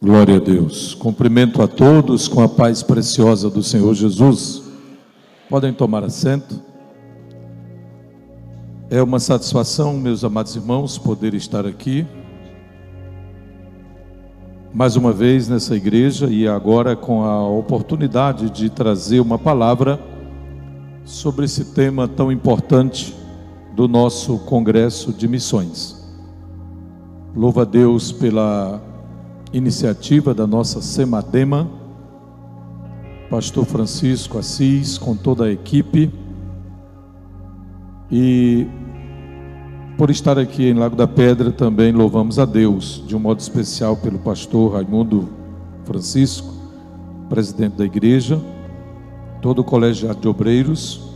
Glória a Deus. Cumprimento a todos com a paz preciosa do Senhor Jesus. Podem tomar assento. É uma satisfação, meus amados irmãos, poder estar aqui mais uma vez nessa igreja e agora com a oportunidade de trazer uma palavra sobre esse tema tão importante do nosso Congresso de Missões. Louvo a Deus pela iniciativa da nossa Semadema, pastor Francisco Assis, com toda a equipe, e por estar aqui em Lago da Pedra também louvamos a Deus, de um modo especial pelo pastor Raimundo Francisco, presidente da igreja, todo o colegiado de obreiros,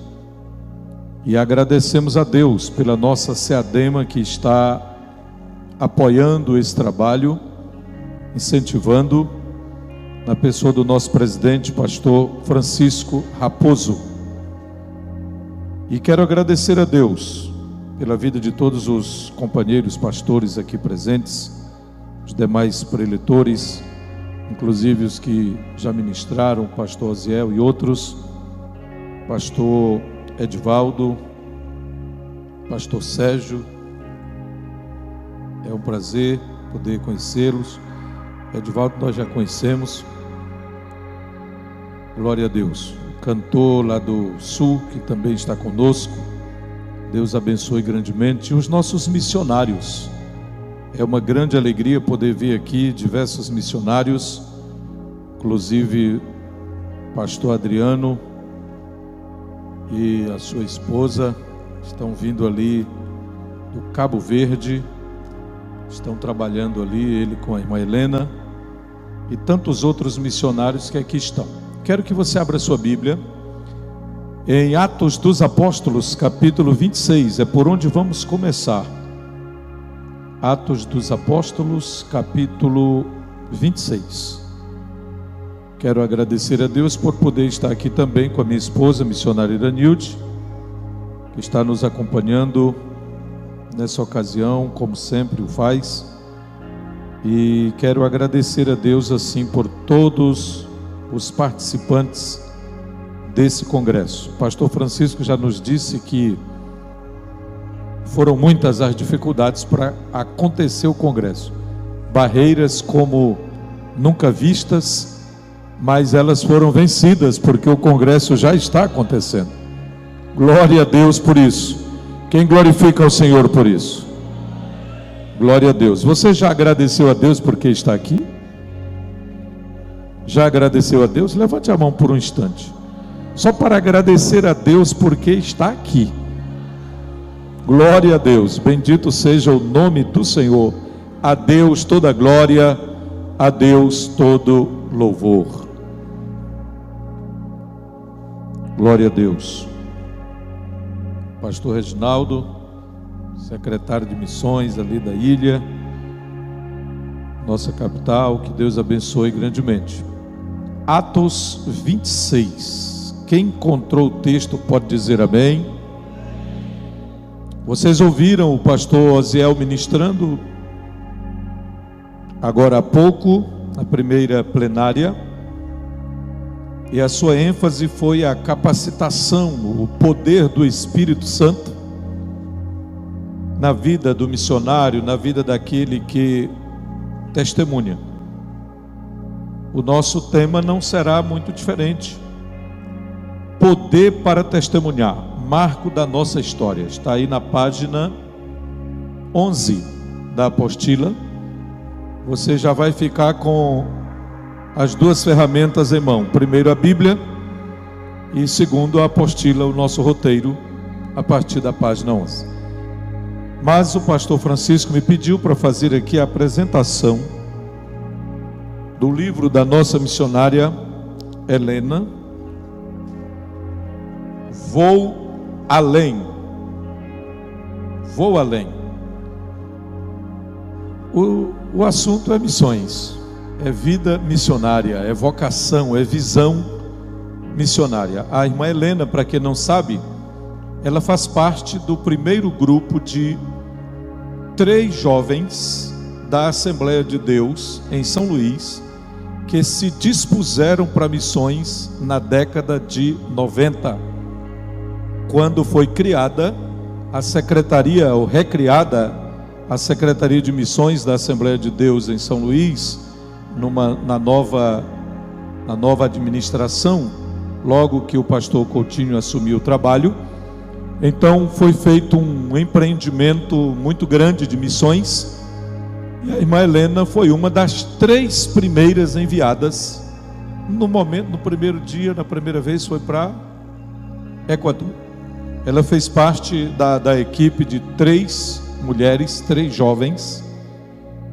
e agradecemos a Deus pela nossa Seadema que está apoiando esse trabalho, incentivando, na pessoa do nosso presidente, pastor Francisco Raposo. E quero agradecer a Deus pela vida de todos os companheiros pastores aqui presentes, os demais preletores, inclusive os que já ministraram, pastor Oziel e outros, pastor Edivaldo, pastor Sérgio. É um prazer poder conhecê-los. Edivaldo nós já conhecemos, glória a Deus. Cantor lá do Sul, que também está conosco, Deus abençoe grandemente. E os nossos missionários, é uma grande alegria poder ver aqui diversos missionários, inclusive pastor Adriano e a sua esposa, estão vindo ali do Cabo Verde, estão trabalhando ali, ele com a irmã Helena, e tantos outros missionários que aqui estão. Quero que você abra sua Bíblia em Atos dos Apóstolos, capítulo 26, é por onde vamos começar. Atos dos Apóstolos, capítulo 26. Quero agradecer a Deus por poder estar aqui também com a minha esposa, a missionária Iranilde, que está nos acompanhando nessa ocasião, como sempre o faz. E quero agradecer a Deus assim por todos os participantes desse congresso. O pastor Francisco já nos disse que foram muitas as dificuldades para acontecer o congresso, barreiras como nunca vistas, mas elas foram vencidas porque o congresso já está acontecendo. Glória a Deus por isso. Quem glorifica ao Senhor por isso? Glória a Deus. Você já agradeceu a Deus porque está aqui? Já agradeceu a Deus? Levante a mão por um instante, só para agradecer a Deus porque está aqui. Glória a Deus, bendito seja o nome do Senhor. A Deus toda glória, a Deus todo louvor. Glória a Deus. Pastor Reginaldo, secretário de missões ali da ilha, nossa capital, que Deus abençoe grandemente. Atos 26. Quem encontrou o texto pode dizer amém. Vocês ouviram o pastor Oziel ministrando agora há pouco, na primeira plenária, e a sua ênfase foi a capacitação, o poder do Espírito Santo na vida do missionário, na vida daquele que testemunha. O nosso tema não será muito diferente. Poder para testemunhar, marco da nossa história. Está aí na página 11 da apostila. Você já vai ficar com as duas ferramentas em mão. Primeiro a Bíblia e segundo a apostila, o nosso roteiro, a partir da página 11. Mas o pastor Francisco me pediu para fazer aqui a apresentação do livro da nossa missionária Helena, Vou Além. Vou Além. O assunto é missões, é vida missionária, é vocação, é visão missionária. A irmã Helena, para quem não sabe, ela faz parte do primeiro grupo de 3 jovens da Assembleia de Deus em São Luís que se dispuseram para missões na década de 90, quando foi criada a secretaria, ou recriada, a Secretaria de Missões da Assembleia de Deus em São Luís, na nova administração, logo que o pastor Coutinho assumiu o trabalho. Então foi feito um empreendimento muito grande de missões, e a irmã Helena foi uma das 3 primeiras enviadas. No primeiro dia, na primeira vez, foi para Equador. Ela fez parte da equipe de 3 mulheres, 3 jovens.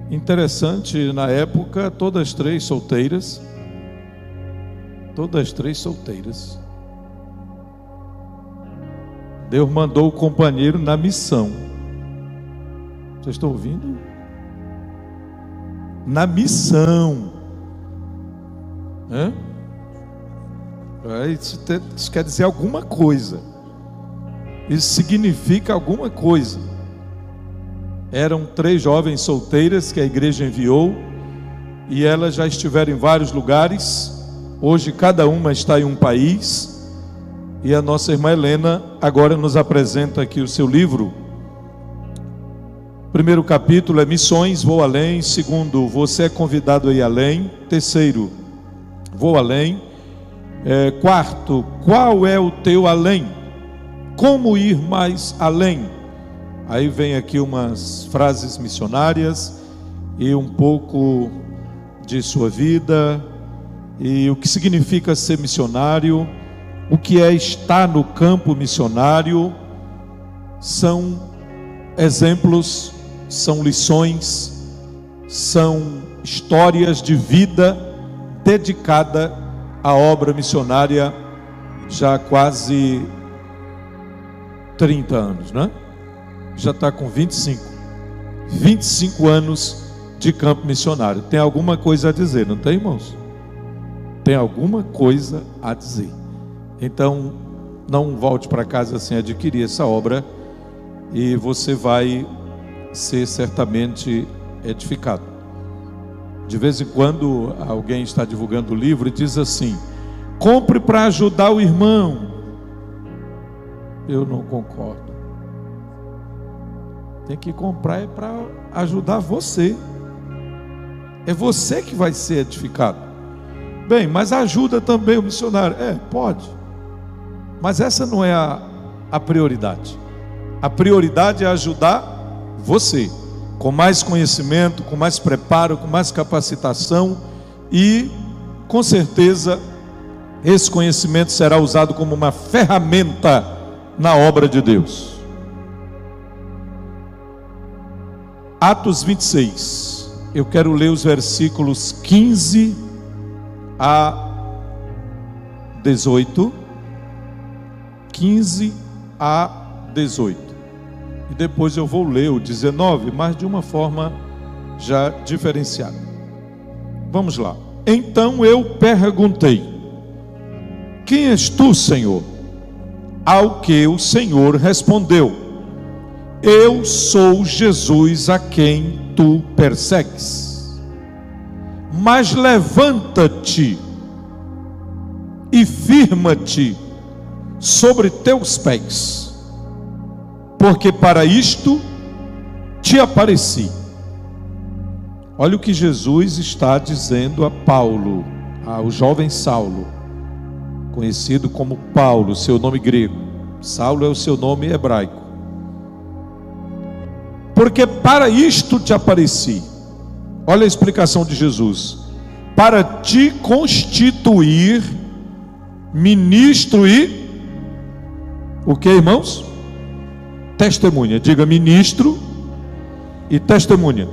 Interessante, na época, todas 3 solteiras. Todas 3 solteiras. Deus mandou o companheiro na missão. Vocês estão ouvindo? Na missão. Isso quer dizer alguma coisa. Isso significa alguma coisa. Eram 3 jovens solteiras que a igreja enviou, e elas já estiveram em vários lugares. Hoje cada uma está em um país, e a nossa irmã Helena agora nos apresenta aqui o seu livro. Primeiro capítulo é Missões, Vou Além. Segundo, Você é convidado a ir além. Terceiro, Vou Além. Quarto, Qual é o teu além? Como ir mais além? Aí vem aqui umas frases missionárias e um pouco de sua vida, e o que significa ser missionário, o que é estar no campo missionário. São exemplos, são lições, são histórias de vida dedicada à obra missionária já há quase 30 anos, né? Já está com 25 anos de campo missionário. Tem alguma coisa a dizer, não tem, irmãos? Tem alguma coisa a dizer. Então, não volte para casa sem adquirir essa obra, e você vai ser certamente edificado. De vez em quando alguém está divulgando o livro e diz assim: compre para ajudar o irmão. Eu não concordo. Tem que comprar para ajudar você. É você que vai ser edificado. Bem, mas ajuda também o missionário. Pode. Mas essa não é a prioridade. A prioridade é ajudar você, com mais conhecimento, com mais preparo, com mais capacitação, e com certeza esse conhecimento será usado como uma ferramenta na obra de Deus. Atos 26, eu quero ler os versículos 15 a 18, 15 a 18, e depois eu vou ler o 19, mas de uma forma já diferenciada. Vamos lá. Então eu perguntei: quem és tu, Senhor? Ao que o Senhor respondeu: eu sou Jesus a quem tu persegues. Mas levanta-te e firma-te sobre teus pés, porque para isto te apareci. Olha o que Jesus está dizendo a Paulo, ao jovem Saulo, conhecido como Paulo, seu nome grego. Saulo é o seu nome hebraico. Porque para isto te apareci. Olha a explicação de Jesus: para te constituir ministro e o que, irmãos? Testemunha. Diga: ministro e testemunha.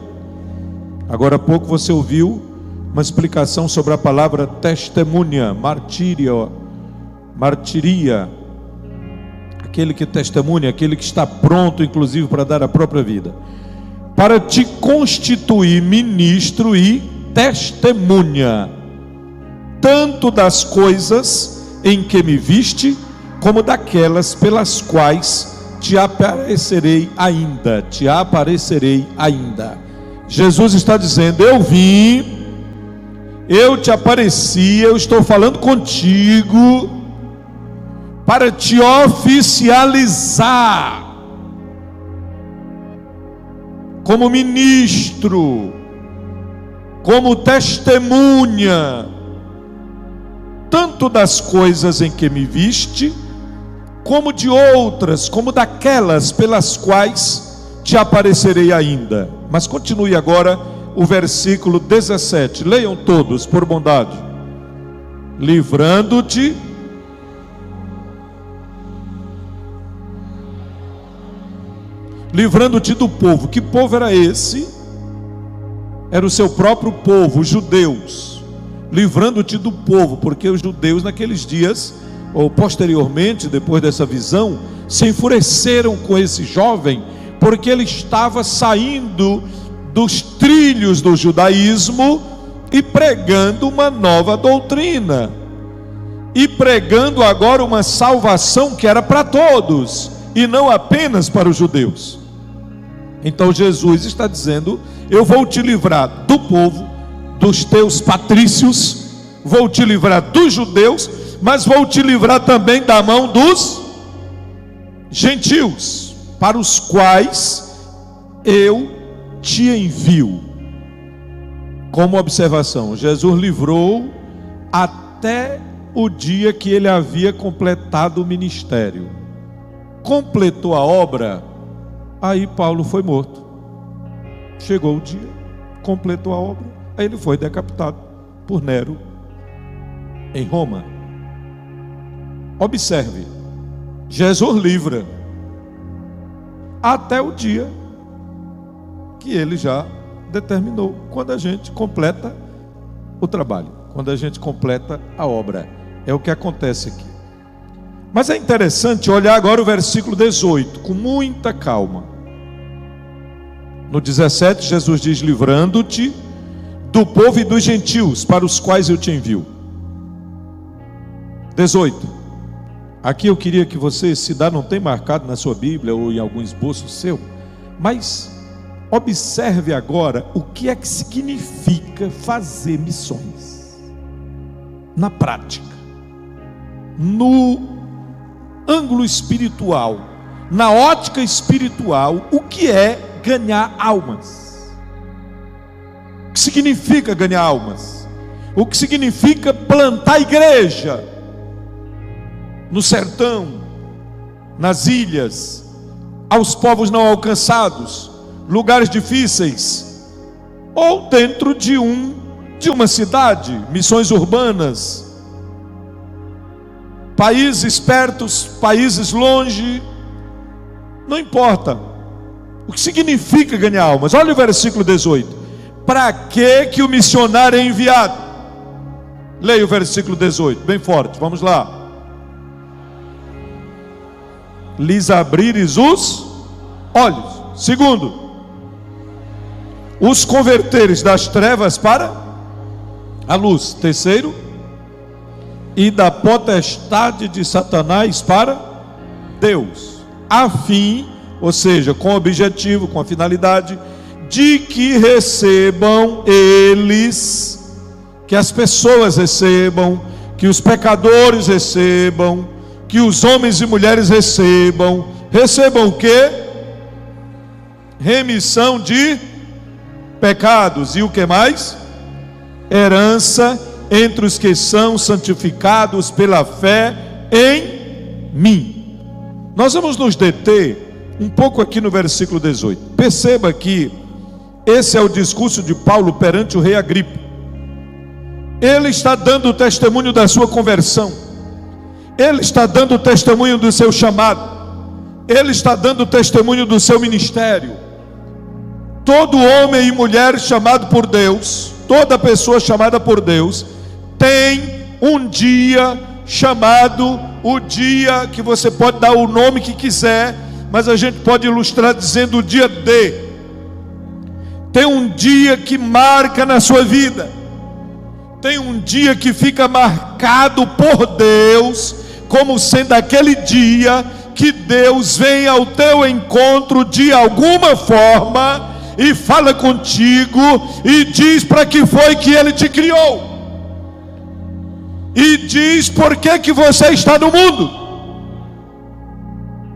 Agora há pouco você ouviu uma explicação sobre a palavra testemunha, martiria, aquele que testemunha, aquele que está pronto inclusive para dar a própria vida. Para te constituir ministro e testemunha, tanto das coisas em que me viste, como daquelas pelas quais te aparecerei ainda. Jesus está dizendo: eu vim, eu te apareci, eu estou falando contigo para te oficializar como ministro, como testemunha, tanto das coisas em que me viste, como de outras, como daquelas pelas quais te aparecerei ainda. Mas continue agora o versículo 17, leiam todos por bondade. Livrando-te do povo. Que povo era esse? Era o seu próprio povo, os judeus. Livrando-te do povo, porque os judeus naqueles dias, ou posteriormente, depois dessa visão, se enfureceram com esse jovem, porque ele estava saindo dos trilhos do judaísmo e pregando uma nova doutrina, e pregando agora uma salvação que era para todos, e não apenas para os judeus. Então Jesus está dizendo: eu vou te livrar do povo, dos teus patrícios, vou te livrar dos judeus, mas vou te livrar também da mão dos gentios, para os quais eu te envio. Como observação, Jesus livrou até o dia que ele havia completado o ministério. Completou a obra, aí Paulo foi morto. Chegou o dia, completou a obra, aí ele foi decapitado por Nero em Roma. Observe, Jesus livra até o dia que ele já determinou, quando a gente completa o trabalho, quando a gente completa a obra. É o que acontece aqui. Mas é interessante olhar agora o versículo 18 com muita calma. No 17, Jesus diz: livrando-te do povo e dos gentios, para os quais eu te envio. 18. Aqui eu queria que você, se dá, não tem marcado na sua Bíblia ou em algum esboço seu, mas observe agora o que é que significa fazer missões na prática, no ângulo espiritual, na ótica espiritual. O que é ganhar almas? O que significa ganhar almas? O que significa plantar igreja no sertão, nas ilhas, aos povos não alcançados, lugares difíceis, ou dentro de uma cidade, missões urbanas, países pertos, países longe, não importa. O que significa ganhar almas? Olha o versículo 18. Para que o missionário é enviado? Leia o versículo 18, bem forte, vamos lá. Lhes abrires os olhos. Segundo, os converteres das trevas para a luz. Terceiro, e da potestade de Satanás para Deus, a fim, ou seja, com o objetivo, com a finalidade de que recebam eles, que as pessoas recebam, que os pecadores recebam, que os homens e mulheres recebam o quê? Remissão de pecados. E o que mais? Herança entre os que são santificados pela fé em mim. Nós vamos nos deter um pouco aqui no versículo 18. Perceba que esse é o discurso de Paulo perante o rei Agripa. Ele está dando o testemunho da sua conversão, ele está dando o testemunho do seu chamado, ele está dando o testemunho do seu ministério. Todo homem e mulher chamado por Deus, toda pessoa chamada por Deus, tem um dia chamado, o dia que você pode dar o nome que quiser, mas a gente pode ilustrar dizendo o dia D. Tem um dia que marca na sua vida, tem um dia que fica marcado por Deus como sendo aquele dia que Deus vem ao teu encontro de alguma forma e fala contigo e diz para que foi que Ele te criou, e diz por que você está no mundo,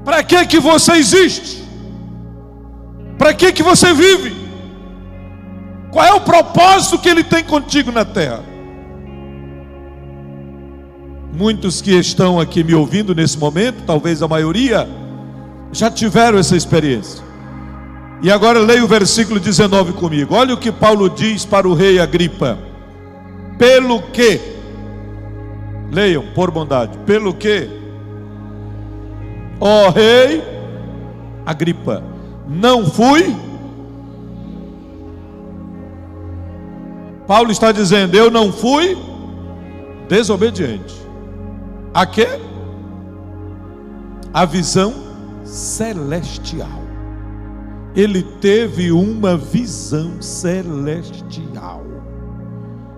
para que você existe, para que você vive, qual é o propósito que Ele tem contigo na terra. Muitos que estão aqui me ouvindo nesse momento, talvez a maioria, já tiveram essa experiência. E agora leia o versículo 19 comigo. Olha o que Paulo diz para o rei Agripa. Pelo que, leiam por bondade, pelo que, ó rei Agripa, não fui. Paulo está dizendo, eu não fui desobediente. A quê? A visão celestial. Ele teve uma visão celestial.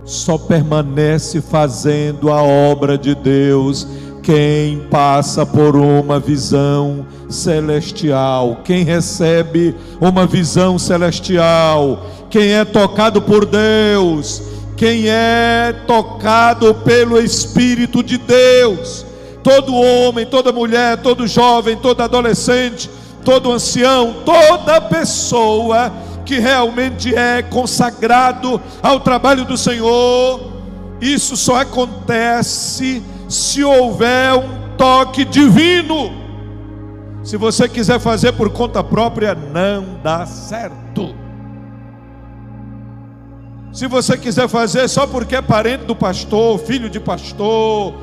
Só permanece fazendo a obra de Deus quem passa por uma visão celestial, quem recebe uma visão celestial, quem é tocado por Deus, quem é tocado pelo Espírito de Deus. Todo homem, toda mulher, todo jovem, todo adolescente, todo ancião, toda pessoa que realmente é consagrado ao trabalho do Senhor, isso só acontece se houver um toque divino. Se você quiser fazer por conta própria, não dá certo. Se você quiser fazer só porque é parente do pastor, filho de pastor,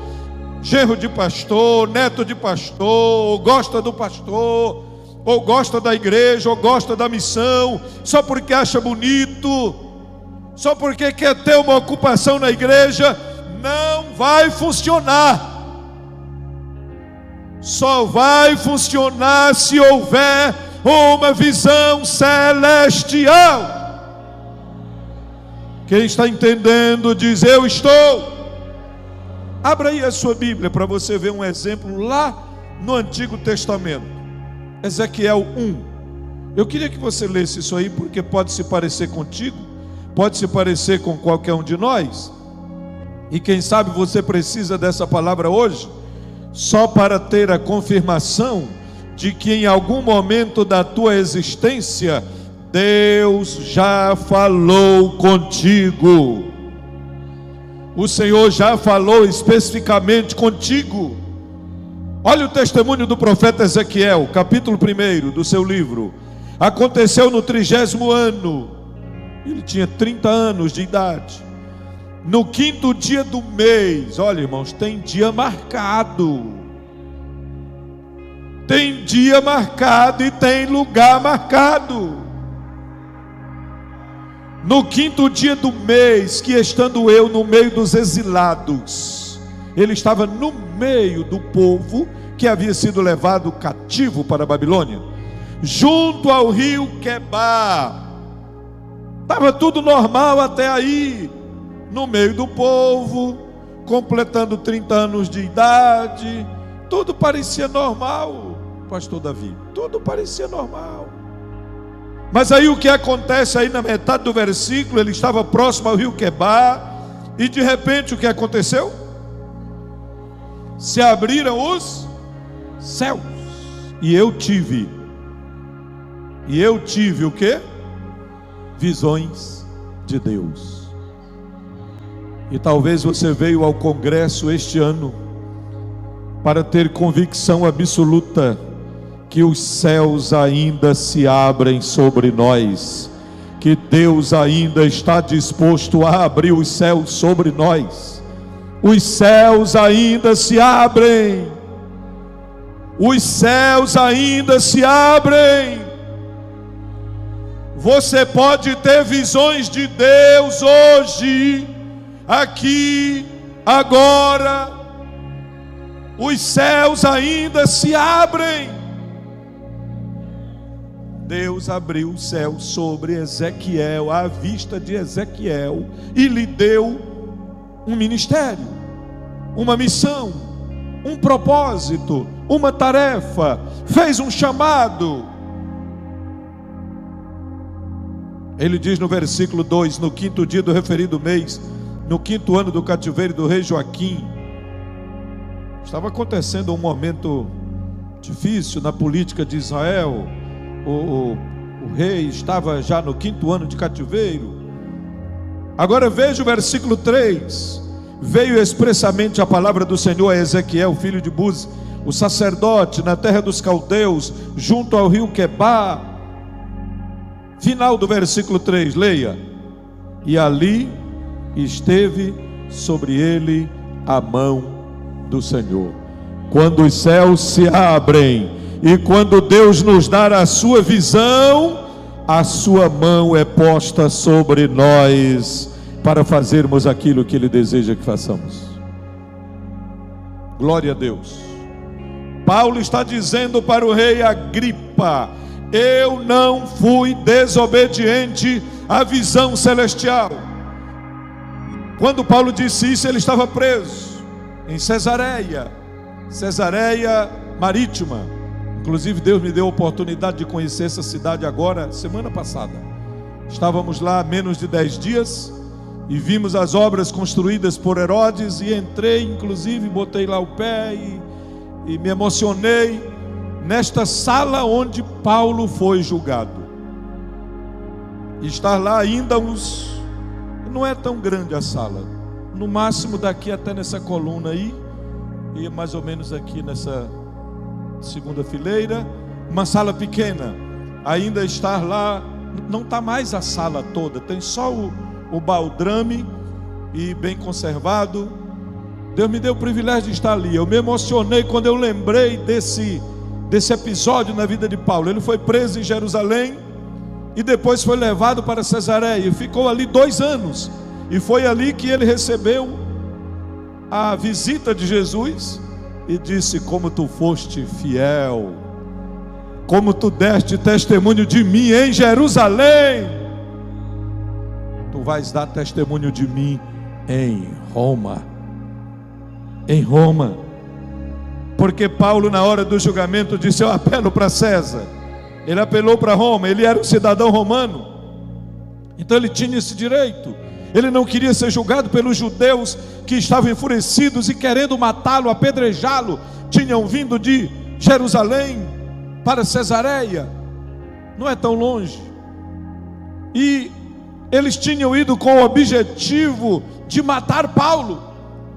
genro de pastor, neto de pastor, ou gosta do pastor, ou gosta da igreja, ou gosta da missão, só porque acha bonito, só porque quer ter uma ocupação na igreja, não vai funcionar. Só vai funcionar se houver uma visão celestial. Quem está entendendo diz, eu estou. Abra aí a sua Bíblia para você ver um exemplo lá no Antigo Testamento. Ezequiel 1. Eu queria que você lesse isso aí, porque pode se parecer contigo, pode se parecer com qualquer um de nós. E quem sabe você precisa dessa palavra hoje, só para ter a confirmação de que em algum momento da tua existência, Deus já falou contigo. O Senhor já falou especificamente contigo. Olha o testemunho do profeta Ezequiel, capítulo 1 do seu livro. Aconteceu no 30º ano, ele tinha 30 anos de idade, no 5º dia do mês. Olha, irmãos, tem dia marcado. Tem dia marcado e tem lugar marcado. No 5º dia do mês, que estando eu no meio dos exilados, ele estava no meio do povo que havia sido levado cativo para a Babilônia, junto ao rio Quebar. Estava tudo normal até aí, no meio do povo, completando 30 anos de idade, tudo parecia normal, pastor Davi, tudo parecia normal. Mas aí o que acontece aí na metade do versículo, ele estava próximo ao rio Quebar, e de repente o que aconteceu? Se abriram os céus, e eu tive o quê? Visões de Deus. E talvez você veio ao congresso este ano para ter convicção absoluta que os céus ainda se abrem sobre nós, que Deus ainda está disposto a abrir os céus sobre nós. Os céus ainda se abrem. Os céus ainda se abrem. Você pode ter visões de Deus hoje, aqui, agora. Os céus ainda se abrem. Deus abriu o céu sobre Ezequiel, à vista de Ezequiel, e lhe deu um ministério, uma missão, um propósito, uma tarefa, fez um chamado. Ele diz no versículo 2: no 5º dia do referido mês, no 5º ano do cativeiro do rei Joaquim. Estava acontecendo um momento difícil na política de Israel. O rei estava já no 5º ano de cativeiro. Agora veja o versículo 3. Veio expressamente a palavra do Senhor a Ezequiel, filho de Buzi, o sacerdote, na terra dos caldeus, junto ao rio Quebar. Final do versículo 3, leia. E ali esteve sobre ele a mão do Senhor. Quando os céus se abrem e quando Deus nos dá a sua visão, a sua mão é posta sobre nós para fazermos aquilo que Ele deseja que façamos. Glória a Deus. Paulo está dizendo para o rei Agripa: eu não fui desobediente à visão celestial. Quando Paulo disse isso, ele estava preso em Cesareia Marítima. Inclusive Deus me deu a oportunidade de conhecer essa cidade agora, semana passada. Estávamos lá há menos de 10 dias e vimos as obras construídas por Herodes, e entrei, inclusive botei lá o pé e me emocionei nesta sala onde Paulo foi julgado. E estar lá ainda não é tão grande a sala, no máximo daqui até nessa coluna aí, e mais ou menos aqui nessa segunda fileira, uma sala pequena. Ainda estar lá, não está mais a sala toda, tem só o baldrame e bem conservado. Deus me deu o privilégio de estar ali. Eu me emocionei quando eu lembrei desse episódio na vida de Paulo. Ele foi preso em Jerusalém e depois foi levado para Cesareia e ficou ali 2 anos, e foi ali que ele recebeu a visita de Jesus e disse: como tu foste fiel, como tu deste testemunho de mim em Jerusalém, tu vais dar testemunho de mim em Roma. Em Roma. Porque Paulo, na hora do julgamento, disse: eu apelo para César. Ele apelou para Roma, ele era um cidadão romano, então ele tinha esse direito. Ele não queria ser julgado pelos judeus que estavam enfurecidos e querendo matá-lo, apedrejá-lo. Tinham vindo de Jerusalém para Cesareia, não é tão longe, e eles tinham ido com o objetivo de matar Paulo,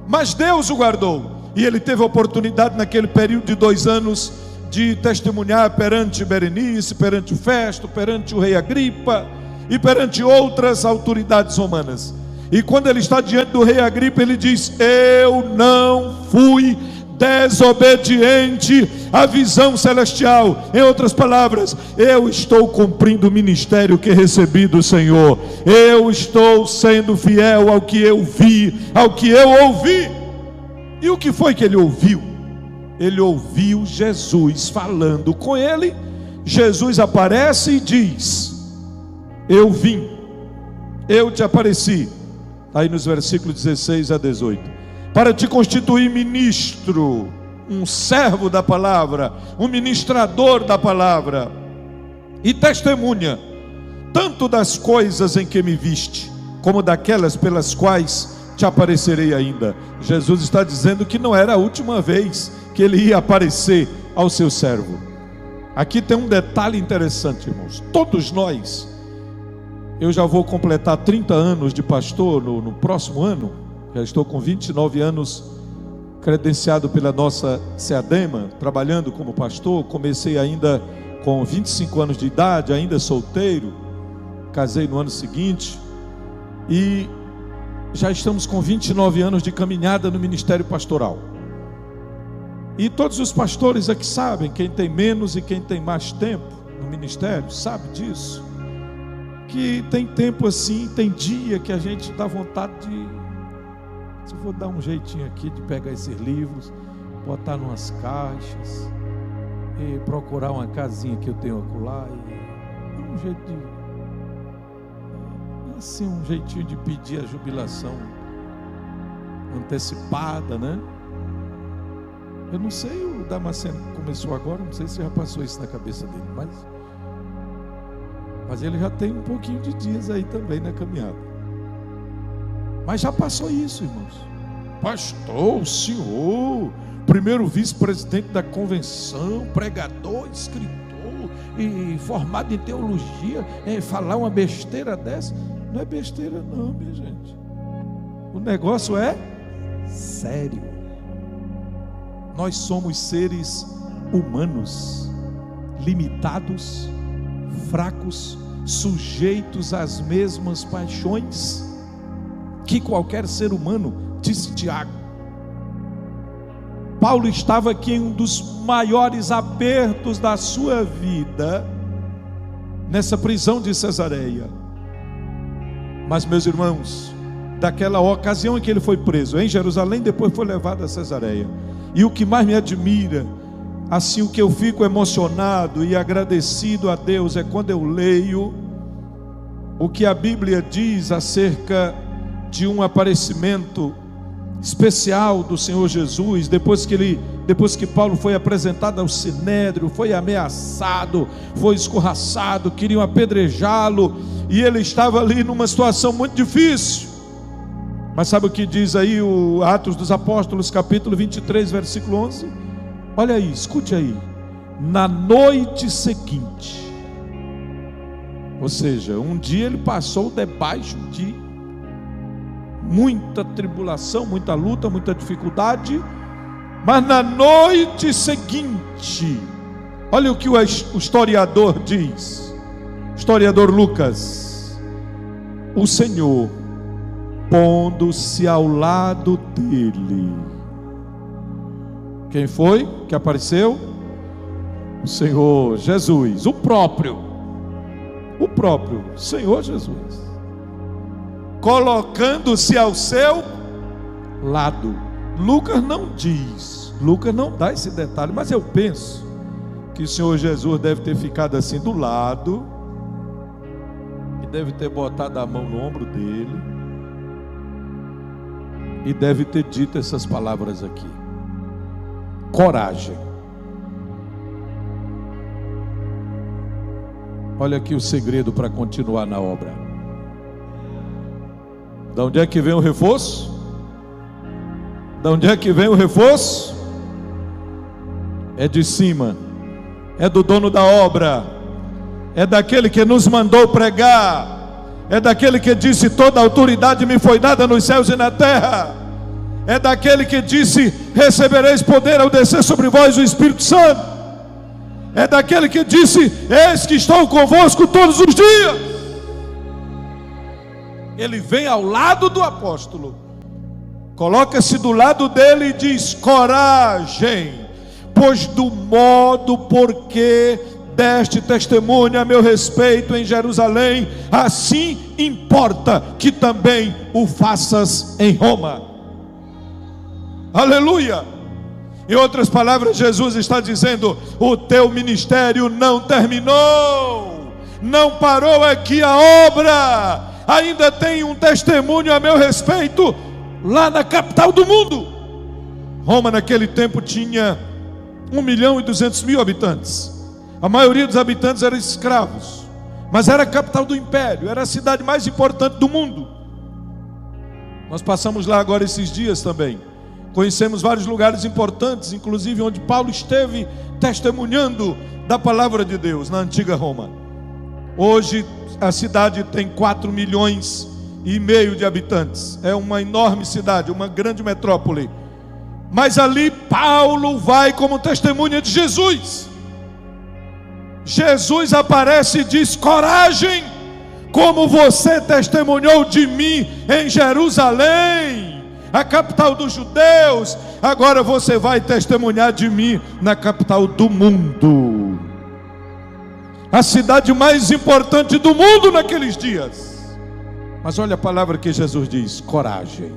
mas Deus o guardou, e ele teve a oportunidade naquele período de 2 anos de testemunhar perante Berenice, perante Festo, perante o rei Agripa e perante outras autoridades romanas. E quando ele está diante do rei Agripa, ele diz: eu não fui desobediente à visão celestial. Em outras palavras, eu estou cumprindo o ministério que recebi do Senhor. Eu estou sendo fiel ao que eu vi, ao que eu ouvi. E o que foi que ele ouviu? Ele ouviu Jesus falando com ele. Jesus aparece e diz: eu vim, eu te apareci. Aí nos versículos 16 a 18: para te constituir ministro, um servo da palavra, um ministrador da palavra, e testemunha, tanto das coisas em que me viste, como daquelas pelas quais te aparecerei ainda. Jesus está dizendo que não era a última vez que ele ia aparecer ao seu servo. Aqui tem um detalhe interessante, irmãos. Todos nós, eu já vou completar 30 anos de pastor no próximo ano. Já estou com 29 anos credenciado pela nossa SEADEMA, trabalhando como pastor. Comecei ainda com 25 anos de idade, ainda solteiro. Casei no ano seguinte. E já estamos com 29 anos de caminhada no ministério pastoral. E todos os pastores aqui sabem, quem tem menos e quem tem mais tempo no ministério, sabe disso. Que tem tempo assim, tem dia que a gente dá vontade de... se vou dar um jeitinho aqui de pegar esses livros, botar numas caixas e procurar uma casinha que eu tenho acolá e dar um jeito de... assim, um jeitinho de pedir a jubilação antecipada, né? Eu não sei, o Damasceno começou agora, não sei se já passou isso na cabeça dele, mas Mas ele já tem um pouquinho de dias aí também na caminhada. Mas já passou isso, irmãos. Pastor, o senhor, primeiro vice-presidente da convenção, pregador, escritor e formado em teologia, falar uma besteira dessa? Não é besteira não, minha gente. O negócio é sério. Nós somos seres humanos, limitados, fracos, sujeitos às mesmas paixões que qualquer ser humano, disse Tiago. Paulo estava aqui em um dos maiores apertos da sua vida, nessa prisão de Cesareia. Mas, meus irmãos, daquela ocasião em que ele foi preso em Jerusalém, depois foi levado a Cesareia. E o que mais me admira, assim, o que eu fico emocionado e agradecido a Deus, é quando eu leio o que a Bíblia diz acerca de um aparecimento especial do Senhor Jesus, depois que Paulo foi apresentado ao Sinédrio, foi ameaçado, foi escorraçado, queriam apedrejá-lo, e ele estava ali numa situação muito difícil. Mas sabe o que diz aí o Atos dos Apóstolos, capítulo 23, versículo 11? Olha aí, escute aí. Na noite seguinte, ou seja, um dia ele passou debaixo de muita tribulação, muita luta, muita dificuldade, mas na noite seguinte, olha o que o historiador diz, historiador Lucas: o Senhor, pondo-se ao lado dele. Quem foi que apareceu? O Senhor Jesus, o próprio Senhor Jesus, colocando-se ao seu lado. Lucas não diz, Lucas não dá esse detalhe, mas eu penso que o Senhor Jesus deve ter ficado assim do lado, e deve ter botado a mão no ombro dele, e deve ter dito essas palavras aqui: coragem. Olha aqui o segredo para continuar na obra. De onde é que vem o reforço? De onde é que vem o reforço? É de cima, é do dono da obra, é daquele que nos mandou pregar, é daquele que disse: toda autoridade me foi dada nos céus e na terra, é daquele que disse: recebereis poder ao descer sobre vós o Espírito Santo, é daquele que disse: eis que estou convosco todos os dias. Ele vem ao lado do apóstolo, coloca-se do lado dele e diz: coragem, pois do modo porque deste testemunho a meu respeito em Jerusalém, assim importa que também o faças em Roma. Aleluia! Em outras palavras, Jesus está dizendo: o teu ministério não terminou, não parou aqui a obra, ainda tem um testemunho a meu respeito lá na capital do mundo. Roma naquele tempo tinha 1.200.000 habitantes. A maioria dos habitantes eram escravos, mas era a capital do império, era a cidade mais importante do mundo. Nós passamos lá agora esses dias também, conhecemos vários lugares importantes, inclusive onde Paulo esteve testemunhando da palavra de Deus na antiga Roma. Hoje a cidade tem 4,5 milhões de habitantes, é uma enorme cidade, uma grande metrópole. Mas ali Paulo vai como testemunha de Jesus. Jesus aparece e diz: coragem, como você testemunhou de mim em Jerusalém, a capital dos judeus, agora você vai testemunhar de mim na capital do mundo, a cidade mais importante do mundo naqueles dias. Mas olha a palavra que Jesus diz: coragem.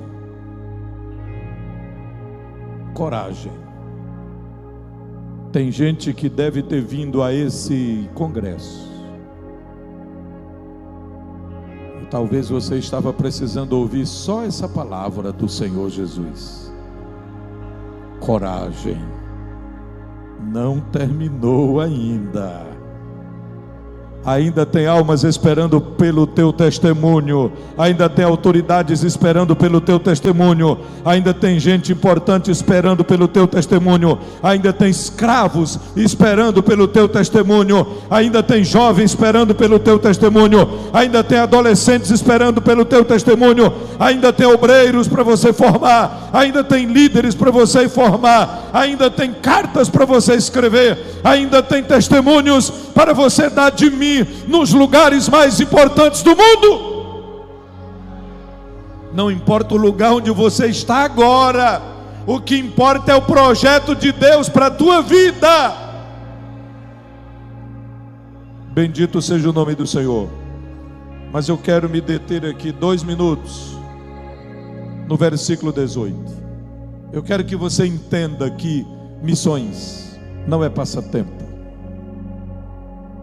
Coragem. Tem gente que deve ter vindo a esse congresso, e talvez você estava precisando ouvir só essa palavra do Senhor Jesus: coragem, não terminou ainda. Ainda tem almas esperando pelo teu testemunho. Ainda tem autoridades esperando pelo teu testemunho. Ainda tem gente importante esperando pelo teu testemunho. Ainda tem escravos esperando pelo teu testemunho. Ainda tem jovens esperando pelo teu testemunho. Ainda tem adolescentes esperando pelo teu testemunho. Ainda tem obreiros para você formar. Ainda tem líderes para você formar. Ainda tem cartas para você escrever. Ainda tem testemunhos para você dar de mim nos lugares mais importantes do mundo. Não importa o lugar onde você está agora, o que importa é o projeto de Deus para a tua vida. Bendito seja o nome do Senhor. Mas eu quero me deter aqui 2 minutos no versículo 18. Eu quero que você entenda que missões não é passatempo.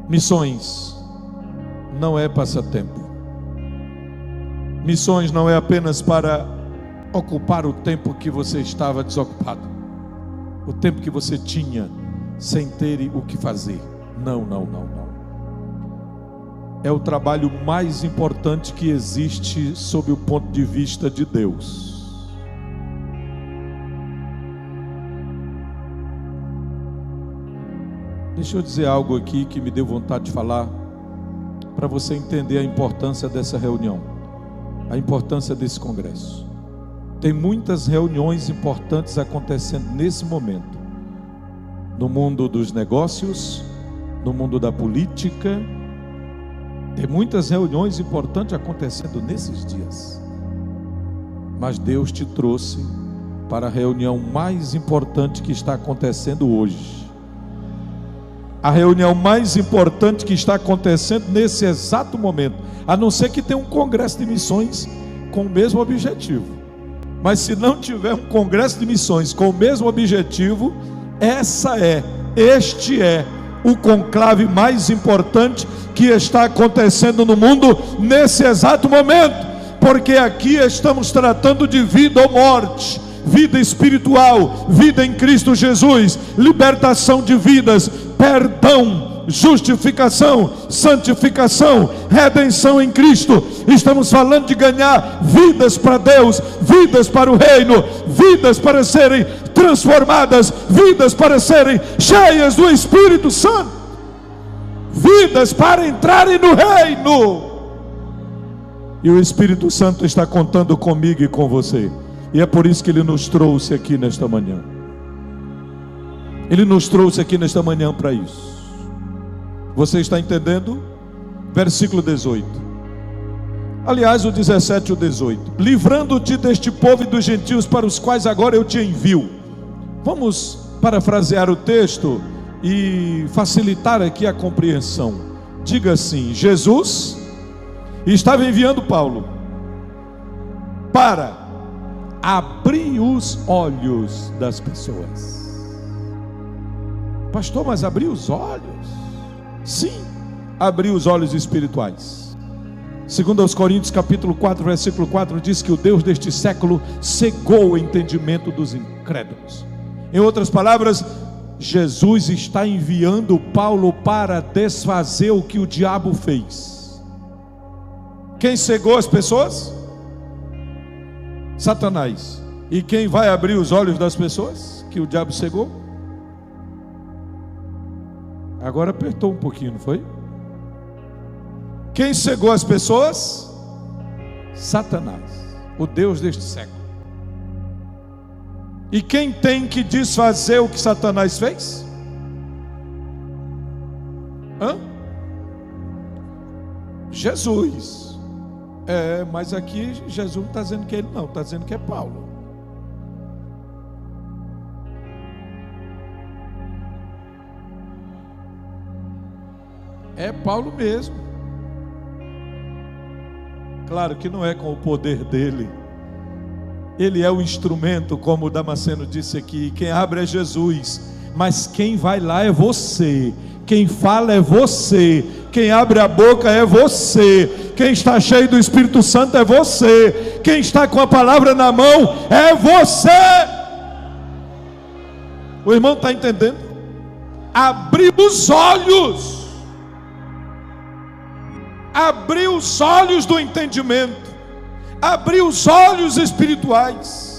Missões não é passatempo. Missões não é apenas para ocupar o tempo que você estava desocupado, o tempo que você tinha sem ter o que fazer. Não. É o trabalho mais importante que existe sob o ponto de vista de Deus. Deixa eu dizer algo aqui que me deu vontade de falar, para você entender a importância dessa reunião, a importância desse congresso. Tem muitas reuniões importantes acontecendo nesse momento, no mundo dos negócios, no mundo da política. Tem muitas reuniões importantes acontecendo nesses dias. Mas Deus te trouxe para a reunião mais importante que está acontecendo hoje. A reunião mais importante que está acontecendo nesse exato momento. A não ser que tenha um congresso de missões com o mesmo objetivo. Mas se não tiver um congresso de missões com o mesmo objetivo, este é o conclave mais importante que está acontecendo no mundo nesse exato momento. Porque aqui estamos tratando de vida ou morte, vida espiritual, vida em Cristo Jesus, libertação de vidas, perdão, justificação, santificação, redenção em Cristo. Estamos falando de ganhar vidas para Deus, vidas para o reino, vidas para serem transformadas, vidas para serem cheias do Espírito Santo, vidas para entrarem no reino. E o Espírito Santo está contando comigo e com você. E é por isso que Ele nos trouxe aqui nesta manhã. Ele nos trouxe aqui nesta manhã para isso. Você está entendendo? Versículo 18. Aliás, o 17 e o 18. Livrando-te deste povo e dos gentios para os quais agora eu te envio. Vamos parafrasear o texto e facilitar aqui a compreensão. Diga assim: Jesus estava enviando Paulo para abrir os olhos das pessoas. Pastor, mas abrir os olhos? Sim, abrir os olhos espirituais. Segundo aos Coríntios capítulo 4, versículo 4, diz que o Deus deste século cegou o entendimento dos incrédulos. Em outras palavras, Jesus está enviando Paulo para desfazer o que o diabo fez. Quem cegou as pessoas? Satanás. E quem vai abrir os olhos das pessoas que o diabo cegou? Agora apertou um pouquinho, não foi? Quem cegou as pessoas? Satanás, o Deus deste século. E quem tem que desfazer o que Satanás fez? Jesus. Mas aqui Jesus não está dizendo que é ele não, está dizendo que é Paulo. É Paulo mesmo. Claro que não é com o poder dele. Ele é o instrumento, como o Damasceno disse aqui. Quem abre é Jesus, mas quem vai lá é você. Quem fala é você. Quem abre a boca é você. Quem está cheio do Espírito Santo é você. Quem está com a palavra na mão é você. O irmão está entendendo? Abrir os olhos. abrir os olhos do entendimento, abrir os olhos espirituais.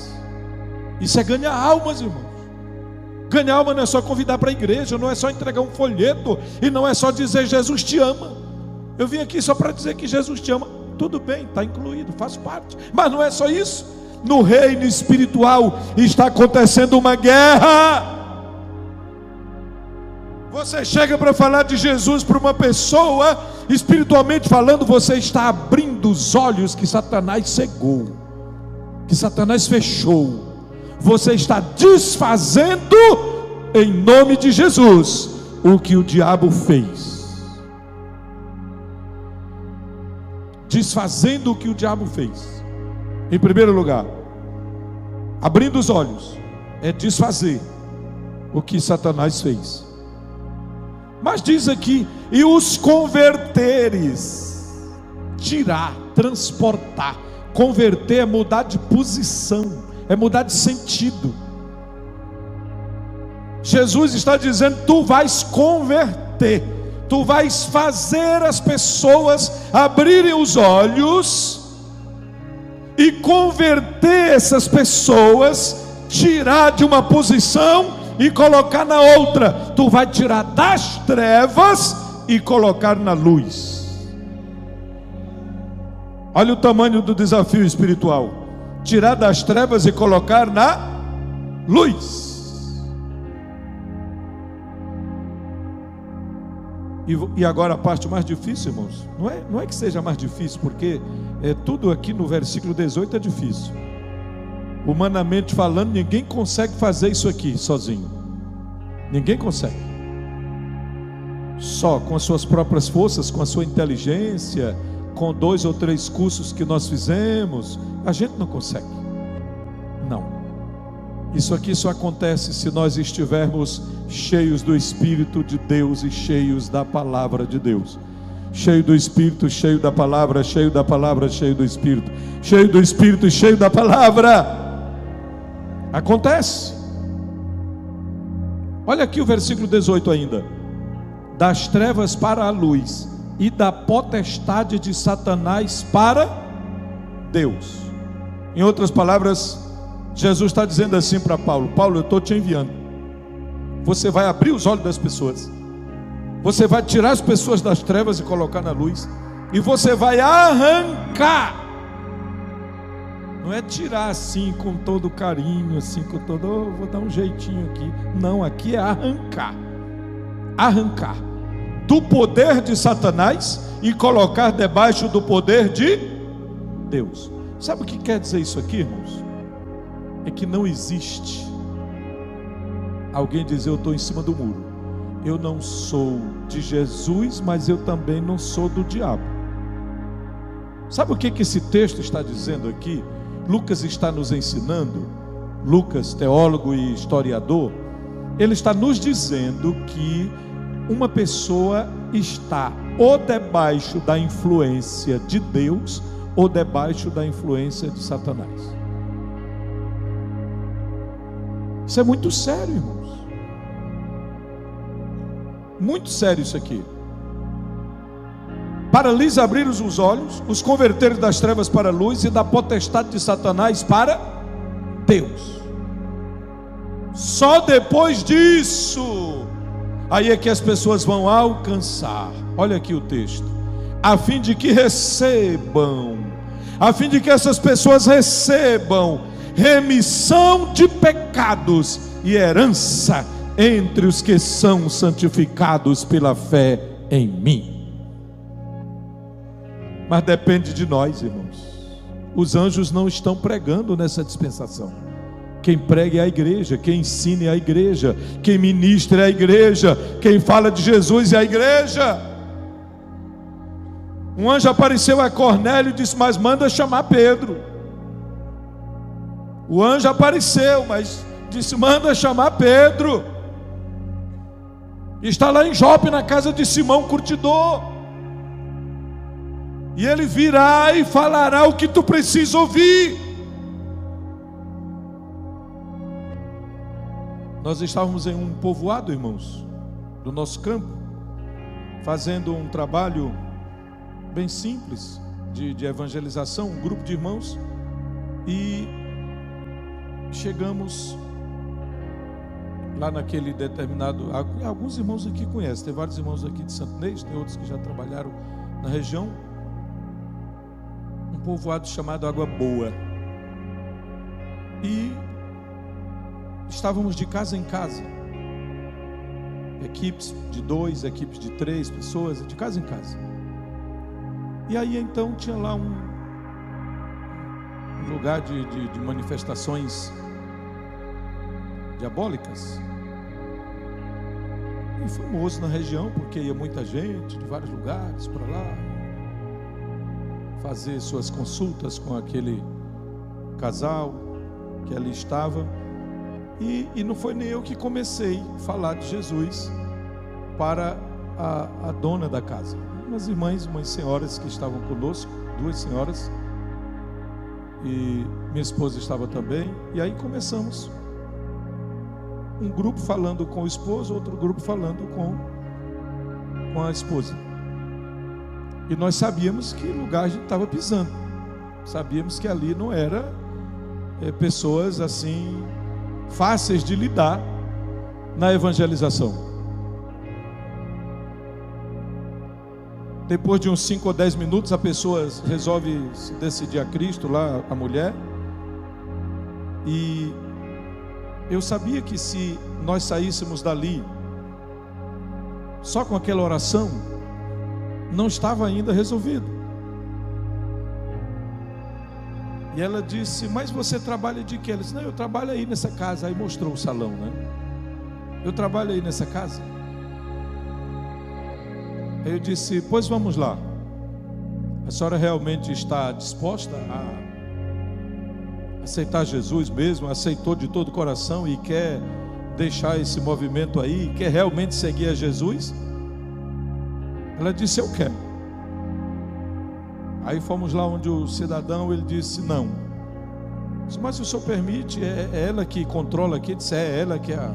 Isso é ganhar almas, irmãos. Ganhar alma não é só convidar para a igreja, não é só entregar um folheto, e não é só dizer Jesus te ama. Eu vim aqui só para dizer que Jesus te ama. Tudo bem, está incluído, faz parte, mas não é só isso. No reino espiritual está acontecendo uma guerra. Você chega para falar de Jesus para uma pessoa, espiritualmente falando, você está abrindo os olhos que Satanás cegou, que Satanás fechou. Você está desfazendo, em nome de Jesus, o que o diabo fez. Desfazendo o que o diabo fez. Em primeiro lugar, abrindo os olhos é desfazer o que Satanás fez. Mas diz aqui, e os converteres, tirar, transportar. Converter é mudar de posição, é mudar de sentido. Jesus está dizendo, tu vais converter, tu vais fazer as pessoas abrirem os olhos e converter essas pessoas, tirar de uma posição e colocar na outra. Tu vai tirar das trevas e colocar na luz. Olha o tamanho do desafio espiritual: tirar das trevas e colocar na luz. E agora a parte mais difícil, irmãos, não é que seja mais difícil, porque tudo aqui no versículo 18 é difícil. Humanamente falando, ninguém consegue fazer isso aqui sozinho. Ninguém consegue. Só com as suas próprias forças, com a sua inteligência, com 2 ou 3 cursos que nós fizemos, a gente não consegue. Não. Isso aqui só acontece se nós estivermos cheios do Espírito de Deus e cheios da palavra de Deus. Cheio do Espírito, cheio da palavra, cheio da palavra, cheio do Espírito. Cheio do Espírito e cheio da palavra. Acontece. Olha aqui o versículo 18 ainda: das trevas para a luz, e da potestade de Satanás para Deus. Em outras palavras, Jesus está dizendo assim para Paulo: Paulo, eu estou te enviando. Você vai abrir os olhos das pessoas, você vai tirar as pessoas das trevas e colocar na luz, e você vai arrancar. Não é tirar assim com todo carinho, assim com todo, vou dar um jeitinho aqui. Não, aqui é arrancar. Arrancar do poder de Satanás e colocar debaixo do poder de Deus. Sabe o que quer dizer isso aqui, irmãos? É que não existe alguém dizer, eu estou em cima do muro. Eu não sou de Jesus, mas eu também não sou do diabo. Sabe o que esse texto está dizendo aqui? Lucas está nos ensinando, Lucas, teólogo e historiador, ele está nos dizendo que uma pessoa está ou debaixo da influência de Deus, ou debaixo da influência de Satanás. Isso é muito sério, irmãos. Muito sério isso aqui. Para lhes abrir os olhos, os converter das trevas para a luz, e da potestade de Satanás para Deus. Só depois disso, aí é que as pessoas vão alcançar. Olha aqui o texto: a fim de que recebam, a fim de que essas pessoas recebam remissão de pecados e herança entre os que são santificados pela fé em mim. Mas depende de nós, irmãos. Os anjos não estão pregando nessa dispensação. Quem prega é a igreja, quem ensina é a igreja, quem ministra é a igreja, quem fala de Jesus é a igreja. Um anjo apareceu a Cornélio e disse, mas manda chamar Pedro. O anjo apareceu, mas disse, manda chamar Pedro. Está lá em Jope, na casa de Simão curtidor. E ele virá e falará o que tu precisa ouvir. Nós estávamos em um povoado, irmãos, do nosso campo, fazendo um trabalho bem simples de evangelização, um grupo de irmãos, e chegamos lá naquele determinado, alguns irmãos aqui conhecem, tem vários irmãos aqui de Santo Inês, tem outros que já trabalharam na região, um povoado chamado Água Boa, e estávamos de casa em casa, equipes de 2, equipes de 3 pessoas, de casa em casa. E aí então tinha lá um lugar de manifestações diabólicas, e famoso na região, porque ia muita gente de vários lugares para lá fazer suas consultas com aquele casal que ali estava. E não foi nem eu que comecei a falar de Jesus para a dona da casa, umas irmãs, umas senhoras que estavam conosco, 2 senhoras, e minha esposa estava também. E aí começamos, um grupo falando com o esposo, outro grupo falando com a esposa, e nós sabíamos que lugar a gente estava pisando, sabíamos que ali não era pessoas assim fáceis de lidar na evangelização. Depois de uns 5 ou 10 minutos, a pessoa resolve se decidir a Cristo, lá a mulher, e eu sabia que se nós saíssemos dali só com aquela oração, não estava ainda resolvido. E ela disse: mas você trabalha de quê? Ela disse: não, eu trabalho aí nessa casa. Aí mostrou o salão, né? Eu trabalho aí nessa casa. Aí eu disse: pois vamos lá. A senhora realmente está disposta a aceitar Jesus mesmo? Aceitou de todo o coração e quer deixar esse movimento aí? Quer realmente seguir a Jesus? Ela disse: eu quero. Aí fomos lá onde o cidadão, ele disse: não. Eu disse: mas se o senhor permite, é ela que controla aqui. Eu disse: é ela que é a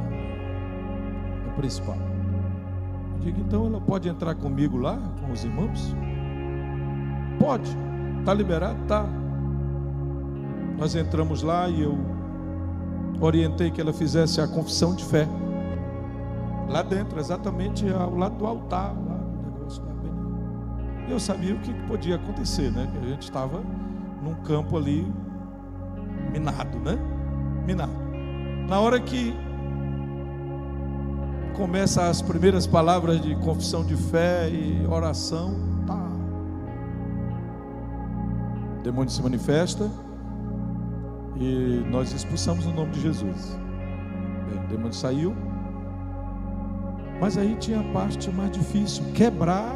principal. Eu digo: então ela pode entrar comigo lá, com os irmãos? Pode, está liberado? Tá. Nós entramos lá e eu orientei que ela fizesse a confissão de fé lá dentro, exatamente ao lado do altar, lá do negócio lá bem. Eu sabia o que podia acontecer, né? Que a gente estava num campo ali minado, né? Minado. Na hora que começa as primeiras palavras de confissão de fé e oração, tá. O demônio se manifesta e nós expulsamos o nome de Jesus. Bem, o demônio saiu, mas aí tinha a parte mais difícil: quebrar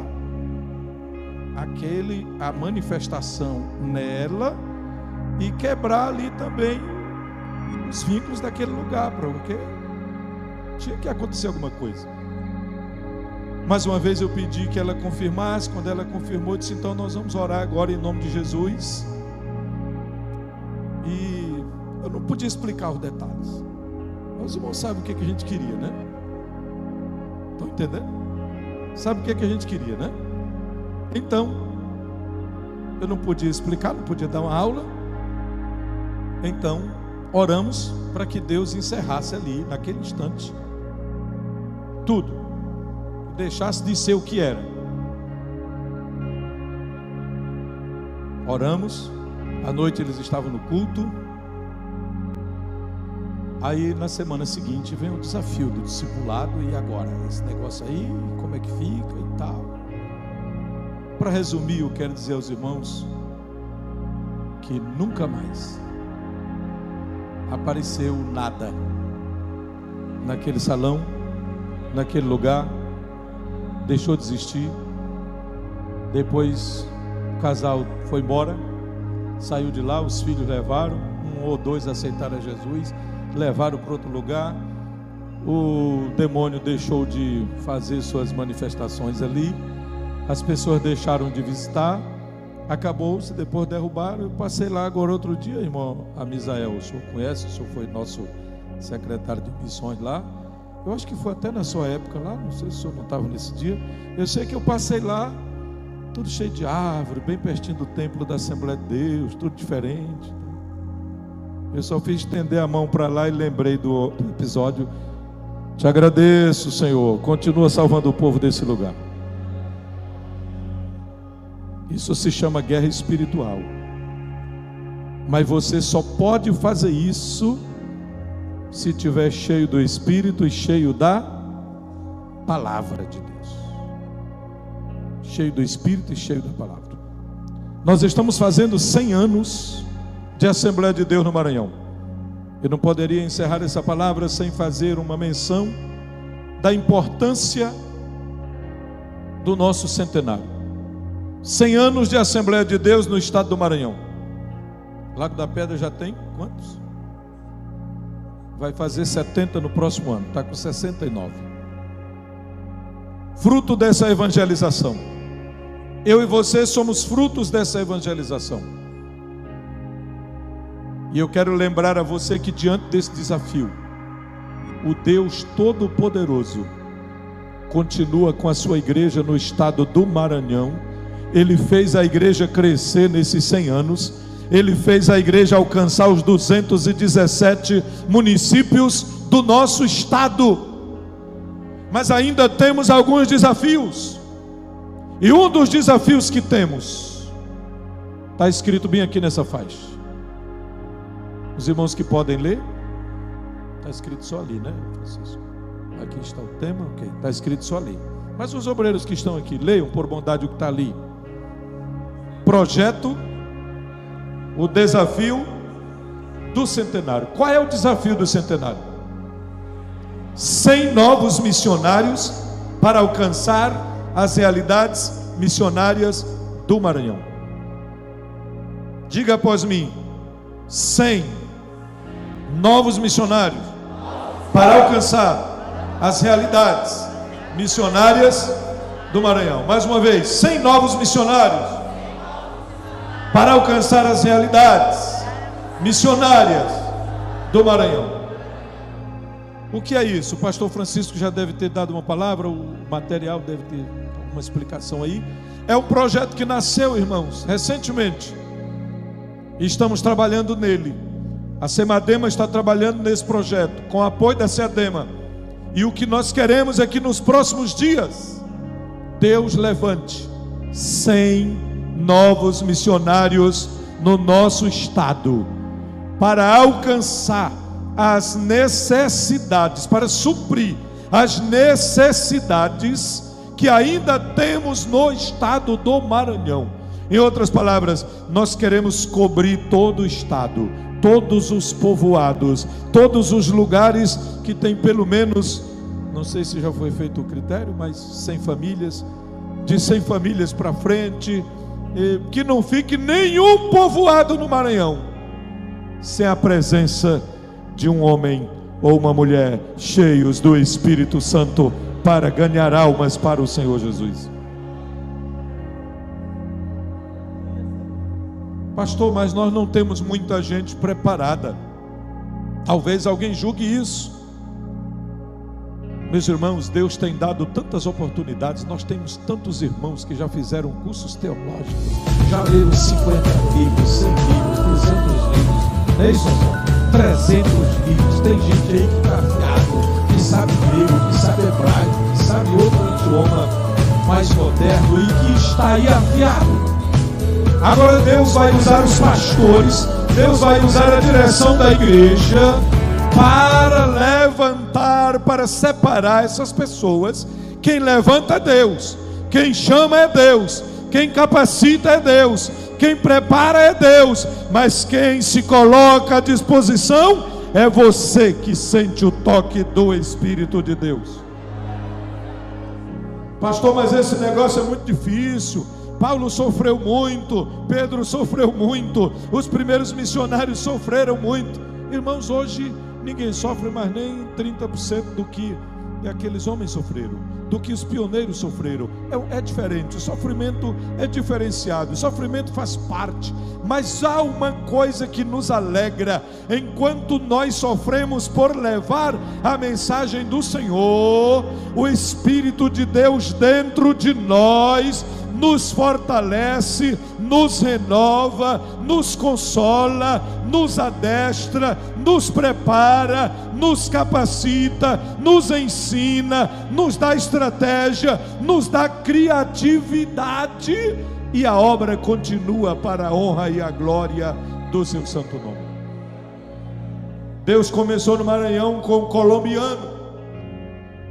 a manifestação nela e quebrar ali também os vínculos daquele lugar, porque tinha que acontecer alguma coisa. Mais uma vez eu pedi que ela confirmasse. Quando ela confirmou, eu disse: então nós vamos orar agora em nome de Jesus. E eu não podia explicar os detalhes, mas os irmãos sabem o que a gente queria, né? Estão entendendo? Sabe o que a gente queria, né? Então, eu não podia explicar, não podia dar uma aula. Então, oramos para que Deus encerrasse ali, naquele instante, tudo, deixasse de ser o que era. Oramos. À noite eles estavam no culto. Aí na semana seguinte vem o desafio do discipulado. E agora, esse negócio aí, como é que fica e tal. Para resumir, eu quero dizer aos irmãos que nunca mais apareceu nada naquele salão, naquele lugar. Deixou de existir. Depois o casal foi embora, saiu de lá, os filhos levaram, 1 ou 2 aceitaram a Jesus, levaram para outro lugar. O demônio deixou de fazer suas manifestações ali, as pessoas deixaram de visitar, acabou-se. Depois derrubaram. Eu passei lá agora outro dia, irmão Amisael, o senhor conhece, o senhor foi nosso secretário de missões lá, eu acho que foi até na sua época lá, não sei se o senhor não estava nesse dia. Eu sei que eu passei lá tudo cheio de árvore, bem pertinho do templo da Assembleia de Deus, tudo diferente. Eu só fiz estender a mão para lá e lembrei do episódio. Te agradeço, Senhor, continua salvando o povo desse lugar. Isso se chama guerra espiritual. Mas você só pode fazer isso se estiver cheio do Espírito e cheio da palavra de Deus. Cheio do Espírito e cheio da palavra. Nós estamos fazendo 100 anos de Assembleia de Deus no Maranhão. Eu não poderia encerrar essa palavra sem fazer uma menção da importância do nosso centenário. 100 anos de Assembleia de Deus no estado do Maranhão. Lago da Pedra já tem quantos? Vai fazer 70 no próximo ano, está com 69. Fruto dessa evangelização. Eu e você somos frutos dessa evangelização. E eu quero lembrar a você que diante desse desafio, o Deus Todo-Poderoso continua com a sua igreja no estado do Maranhão. Ele fez a igreja crescer nesses 100 anos. Ele fez a igreja alcançar os 217 municípios do nosso estado. Mas ainda temos alguns desafios. E um dos desafios que temos está escrito bem aqui nessa faixa. Os irmãos que podem ler, está escrito só ali, né, Francisco? Aqui está o tema, ok, está escrito só ali. Mas os obreiros que estão aqui, leiam por bondade o que está ali. Projeto, o desafio do centenário. Qual é o desafio do centenário? 100 novos missionários para alcançar as realidades missionárias do Maranhão. Diga após mim: 100 novos missionários para alcançar as realidades missionárias do Maranhão. Mais uma vez, 100 novos missionários para alcançar as realidades missionárias do Maranhão. O que é isso? O pastor Francisco já deve ter dado uma palavra, o material deve ter uma explicação aí. É um projeto que nasceu, irmãos, recentemente. E estamos trabalhando nele. A Semadema está trabalhando nesse projeto, com o apoio da Seadema. E o que nós queremos é que nos próximos dias, Deus levante 100 novos missionários no nosso estado, para alcançar as necessidades, para suprir as necessidades que ainda temos no estado do Maranhão. Em outras palavras, nós queremos cobrir todo o estado, todos os povoados, todos os lugares que tem pelo menos, não sei se já foi feito o critério, mas 100 famílias, de 100 famílias para frente, que não fique nenhum povoado no Maranhão sem a presença de um homem ou uma mulher cheios do Espírito Santo para ganhar almas para o Senhor Jesus. Pastor, mas nós não temos muita gente preparada. Talvez alguém julgue isso. Meus irmãos, Deus tem dado tantas oportunidades. Nós temos tantos irmãos que já fizeram cursos teológicos, já leram 50 livros, 100 livros, 200 livros, não é isso, irmão? 300 livros. Tem gente aí que está afiado, que sabe grego, que sabe hebraico, que sabe outro idioma mais moderno e que está aí afiado. Agora Deus vai usar os pastores, Deus vai usar a direção da igreja para levantar, para separar essas pessoas. Quem levanta é Deus, quem chama é Deus, quem capacita é Deus, quem prepara é Deus, mas quem se coloca à disposição é você que sente o toque do Espírito de Deus. Pastor, mas esse negócio é muito difícil. Paulo sofreu muito, Pedro sofreu muito, os primeiros missionários sofreram muito. Irmãos, hoje ninguém sofre mais nem 30% do que aqueles homens sofreram, do que os pioneiros sofreram. É diferente, o sofrimento é diferenciado, o sofrimento faz parte. Mas há uma coisa que nos alegra: enquanto nós sofremos por levar a mensagem do Senhor, o Espírito de Deus dentro de nós nos fortalece, nos renova, nos consola, nos adestra, nos prepara, nos capacita, nos ensina, nos dá estratégia, nos dá criatividade, e a obra continua para a honra e a glória do seu santo nome. Deus começou no Maranhão com um colombiano,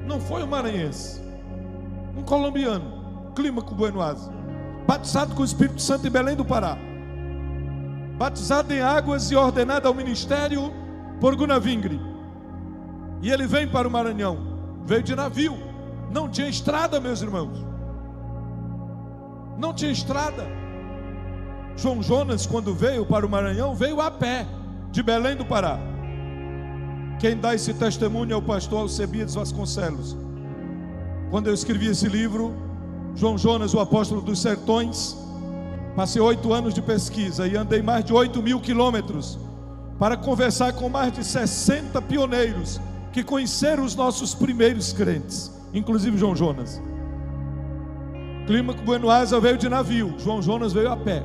não foi um maranhense, um colombiano, Clímaco Buenoase, batizado com o Espírito Santo em Belém do Pará, batizado em águas e ordenado ao ministério por Gunavingre. E ele vem para o Maranhão, veio de navio, não tinha estrada, meus irmãos, não tinha estrada. João Jonas, quando veio para o Maranhão, veio a pé, de Belém do Pará. Quem dá esse testemunho é o pastor Alcebiades Vasconcelos. Quando eu escrevi esse livro, João Jonas, o apóstolo dos sertões, passei 8 anos de pesquisa e andei mais de 8.000 quilômetros para conversar com mais de 60 pioneiros que conheceram os nossos primeiros crentes, inclusive João Jonas. Clímaco Buenoase veio de navio, João Jonas veio a pé.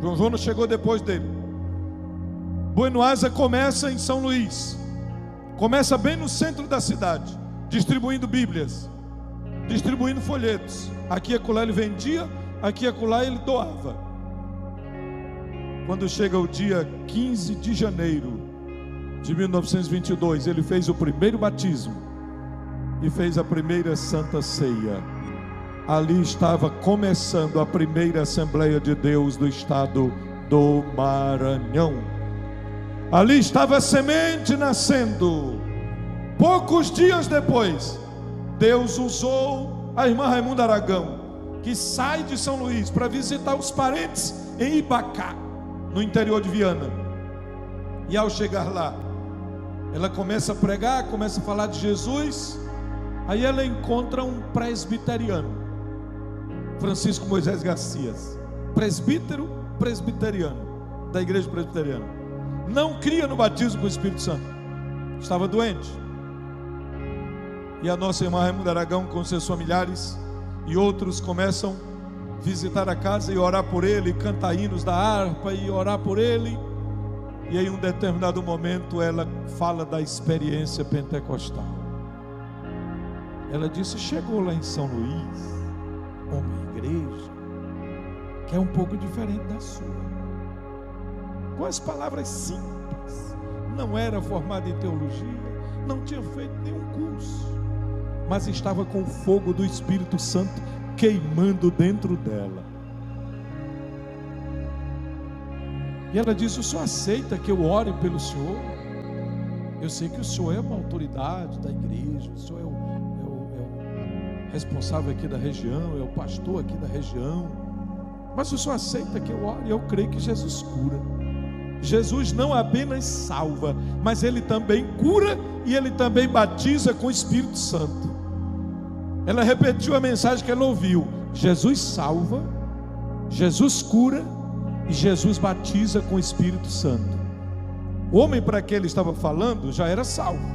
João Jonas chegou depois dele. Buenoase começa em São Luís, começa bem no centro da cidade, distribuindo bíblias, distribuindo folhetos. Aqui e acolá ele vendia, aqui e acolá ele doava. Quando chega o dia 15 de janeiro de 1922, ele fez o primeiro batismo e fez a primeira Santa Ceia. Ali estava começando a primeira Assembleia de Deus do estado do Maranhão. Ali estava a semente nascendo. Poucos dias depois, Deus usou a irmã Raimunda Aragão, que sai de São Luís para visitar os parentes em Ibacá, no interior de Viana. E ao chegar lá, ela começa a pregar, começa a falar de Jesus. Aí ela encontra um presbiteriano, Francisco Moisés Garcias, presbítero presbiteriano, da igreja presbiteriana. Não cria no batismo com o Espírito Santo, estava doente. E a nossa irmã Raimunda Aragão, com seus familiares e outros, começam a visitar a casa e orar por ele, cantar hinos da harpa e orar por ele. E em um determinado momento ela fala da experiência pentecostal. Ela disse: chegou lá em São Luís uma igreja que é um pouco diferente da sua, com as palavras simples, não era formada em teologia, não tinha feito nenhum curso, mas estava com o fogo do Espírito Santo queimando dentro dela. E ela disse: o senhor aceita que eu ore pelo senhor? Eu sei que o senhor é uma autoridade da igreja, o senhor é o responsável aqui da região, é o pastor aqui da região, mas o senhor aceita que eu ore? Eu creio que Jesus cura. Jesus não apenas salva, mas Ele também cura e Ele também batiza com o Espírito Santo. Ela repetiu a mensagem que ela ouviu: Jesus salva, Jesus cura e Jesus batiza com o Espírito Santo. O homem para quem ele estava falando já era salvo,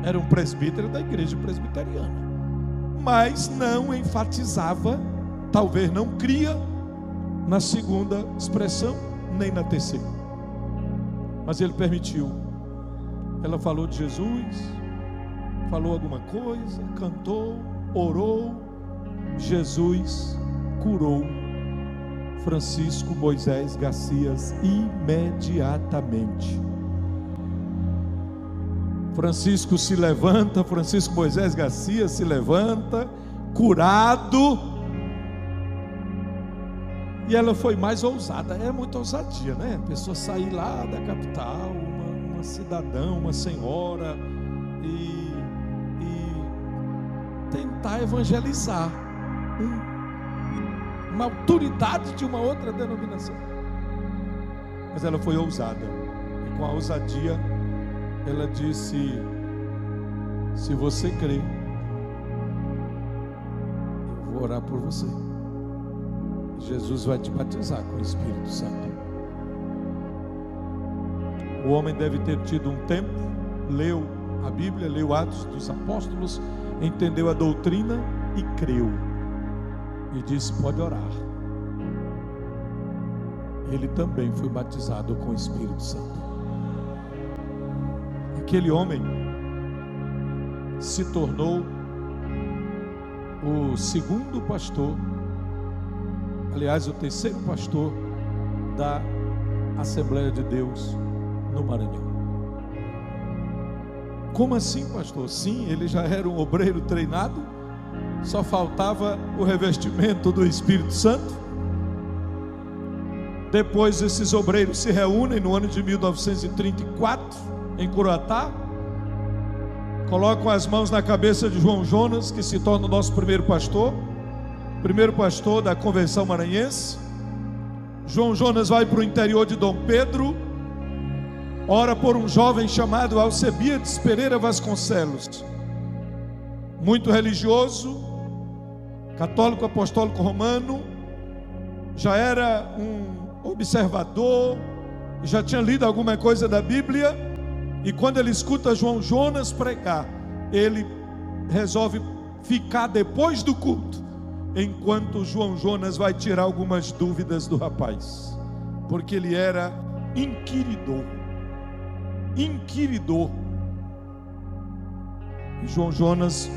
era um presbítero da igreja presbiteriana, mas não enfatizava, talvez não cria na segunda expressão, nem na terceira. Mas ele permitiu. Ela falou de Jesus, falou alguma coisa, cantou, orou. Jesus curou Francisco Moisés Garcias imediatamente. Francisco se levanta, Francisco Moisés Garcias se levanta, curado. E ela foi mais ousada. É muita ousadia, né? A pessoa sair lá da capital, uma cidadã, uma senhora, e tentar evangelizar uma autoridade de uma outra denominação. Mas ela foi ousada, e com a ousadia ela disse: se você crê, eu vou orar por você. Jesus vai te batizar com o Espírito Santo. O homem deve ter tido um tempo, leu a Bíblia, leu Atos dos Apóstolos, entendeu a doutrina e creu. e disse: pode orar. Ele também foi batizado com o Espírito Santo. Aquele homem se tornou o segundo pastor, aliás, o terceiro pastor da Assembleia de Deus no Maranhão. Como assim, pastor? Sim, ele já era um obreiro treinado, só faltava o revestimento do Espírito Santo. Depois esses obreiros se reúnem no ano de 1934 em Coroatá, colocam as mãos na cabeça de João Jonas, que se torna o nosso primeiro pastor da convenção maranhense. João Jonas vai para o interior de Dom Pedro, ora por um jovem chamado Alcebiades Pereira Vasconcelos, muito religioso, católico apostólico romano, já era um observador, já tinha lido alguma coisa da Bíblia, e quando ele escuta João Jonas pregar, ele resolve ficar depois do culto, enquanto João Jonas vai tirar algumas dúvidas do rapaz, porque ele era inquiridor. E João Jonas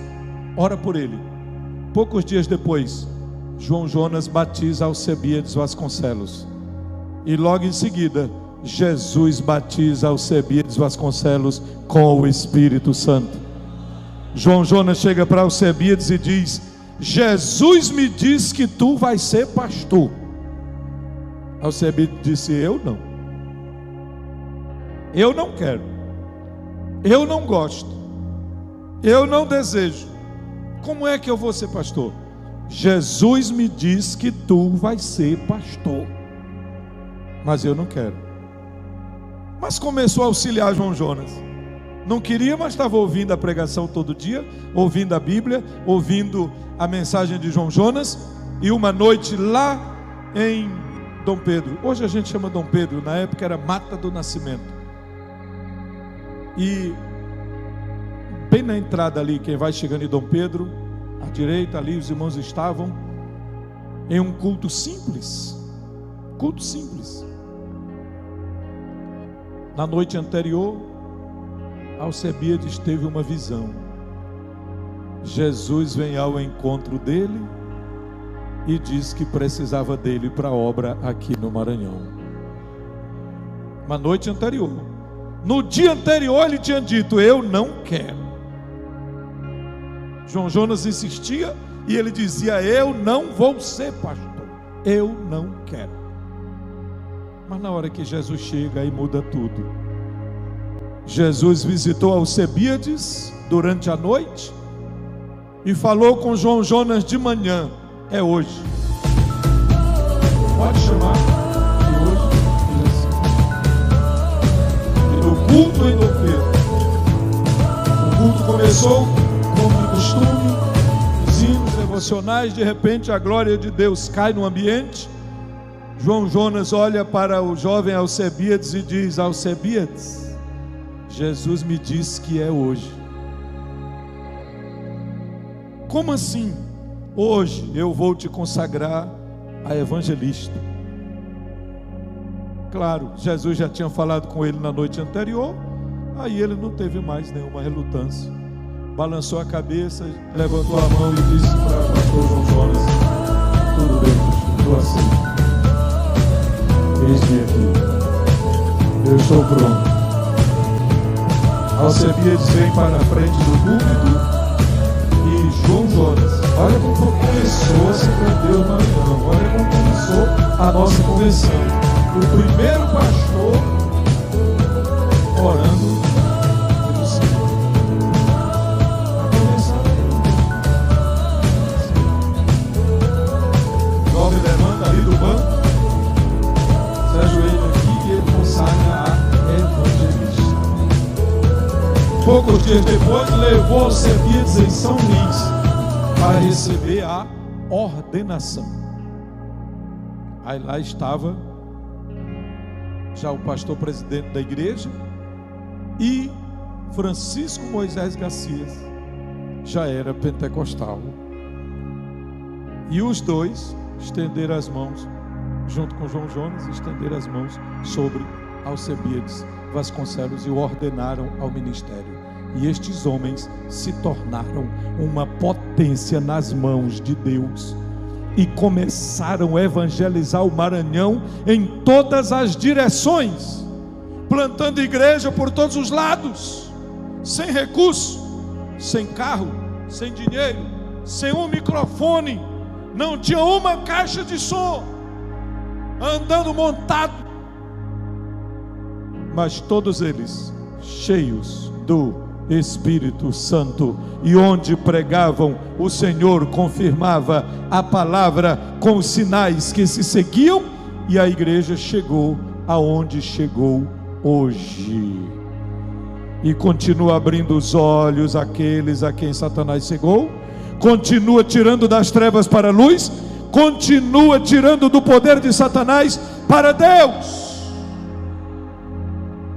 ora por ele. Poucos dias depois, João Jonas batiza Alcebiades Vasconcelos, e logo em seguida Jesus batiza Alcebiades Vasconcelos com o Espírito Santo. João Jonas chega para Alcebiades e diz: Jesus me diz que tu vais ser pastor. Alcebiades disse: eu não quero, eu não gosto, eu não desejo. Como é que eu vou ser pastor? Jesus me diz que tu vais ser pastor, mas eu não quero. Mas começou a auxiliar João Jonas. Não queria, mas estava ouvindo a pregação todo dia, ouvindo a Bíblia, ouvindo a mensagem de João Jonas. E uma noite lá em Dom Pedro, hoje a gente chama Dom Pedro, na época era Mata do Nascimento, e bem na entrada ali, quem vai chegando em Dom Pedro, à direita ali, os irmãos estavam em um culto simples. Na noite anterior, Alcebiades teve uma visão. Jesus vem ao encontro dele e diz que precisava dele para a obra aqui no Maranhão. Uma noite anterior. No dia anterior ele tinha dito: eu não quero. João Jonas insistia e ele dizia: eu não vou ser pastor, eu não quero. Mas na hora que Jesus chega, aí muda tudo. Jesus visitou Alcebiades durante a noite e falou com João Jonas de manhã: é hoje, pode chamar, e hoje e no culto em Dom Pedro, o culto começou como de costume, os hinos devocionais. De repente a glória de Deus cai no ambiente. João Jonas olha para o jovem Alcebiades e diz: Alcebiades, Jesus me disse que é hoje. Como assim? Hoje eu vou te consagrar a evangelista. Claro, Jesus já tinha falado com ele na noite anterior. Aí ele não teve mais nenhuma relutância, balançou a cabeça, levantou a mão e disse para o pastor João Jonas: tudo bem, estou assim, eis-me aqui, eu estou pronto. Alcebiades vem para a frente do púlpito e João Jonas, olha como começou a se prender o Maranhão, olha como começou a nossa convenção. O primeiro pastor orando pelo Senhor. A convenção. O jovem levanta ali do banco, se ajoelha aqui e ele consagra a evangelista. Poucos dias depois, levou Alcebiades em São Luís para receber a ordenação. Aí lá estava já o pastor presidente da igreja e Francisco Moisés Garcias já era pentecostal. E os dois estenderam as mãos, junto com João Jonas, estenderam as mãos sobre Alcebiades Vasconcelos e o ordenaram ao ministério. E estes homens se tornaram uma potência nas mãos de Deus e começaram a evangelizar o Maranhão em todas as direções, plantando igreja por todos os lados, sem recurso, sem carro, sem dinheiro, sem um microfone, não tinha uma caixa de som, andando montado, mas todos eles cheios do Espírito Santo, e onde pregavam, o Senhor confirmava a palavra com os sinais que se seguiam, e a igreja chegou aonde chegou hoje, e continua abrindo os olhos àqueles a quem Satanás cegou, continua tirando das trevas para a luz, continua tirando do poder de Satanás para Deus.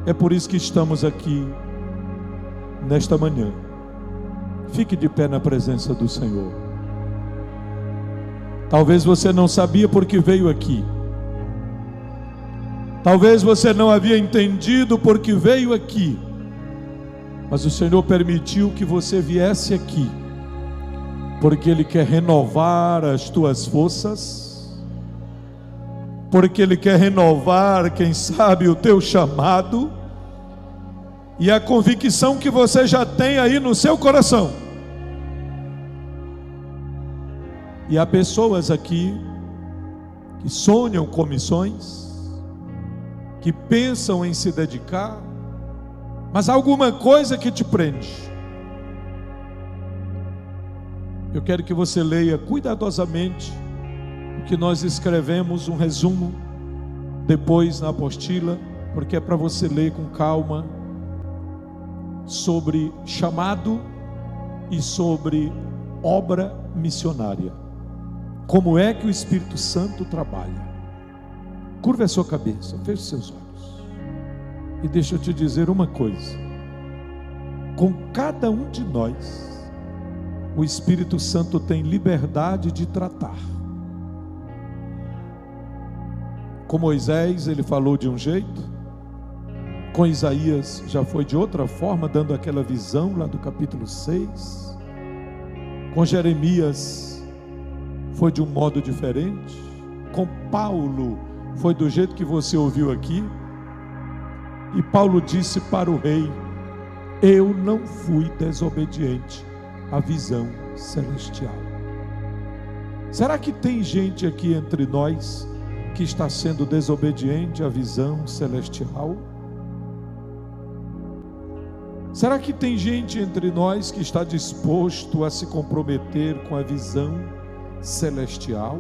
É por isso que estamos aqui nesta manhã. Fique de pé na presença do Senhor. Talvez você não sabia porque veio aqui. Talvez você não havia entendido porque veio aqui. Mas o Senhor permitiu que você viesse aqui, porque Ele quer renovar as tuas forças, porque Ele quer renovar, quem sabe, o teu chamado, e a convicção que você já tem aí no seu coração. E há pessoas aqui que sonham com missões, que pensam em se dedicar, mas há alguma coisa que te prende. Eu quero que você leia cuidadosamente o que nós escrevemos, um resumo, depois na apostila, porque é para você ler com calma, sobre chamado e sobre obra missionária. Como é que o Espírito Santo trabalha? Curva a sua cabeça, feche seus olhos, e deixa eu te dizer uma coisa: com cada um de nós, o Espírito Santo tem liberdade de tratar. Com Moisés ele falou de um jeito, com Isaías já foi de outra forma, dando aquela visão lá do capítulo 6. Com Jeremias foi de um modo diferente. Com Paulo foi do jeito que você ouviu aqui. E Paulo disse para o rei: eu não fui desobediente à visão celestial. Será que tem gente aqui entre nós que está sendo desobediente à visão celestial? Será que tem gente entre nós que está disposto a se comprometer com a visão celestial?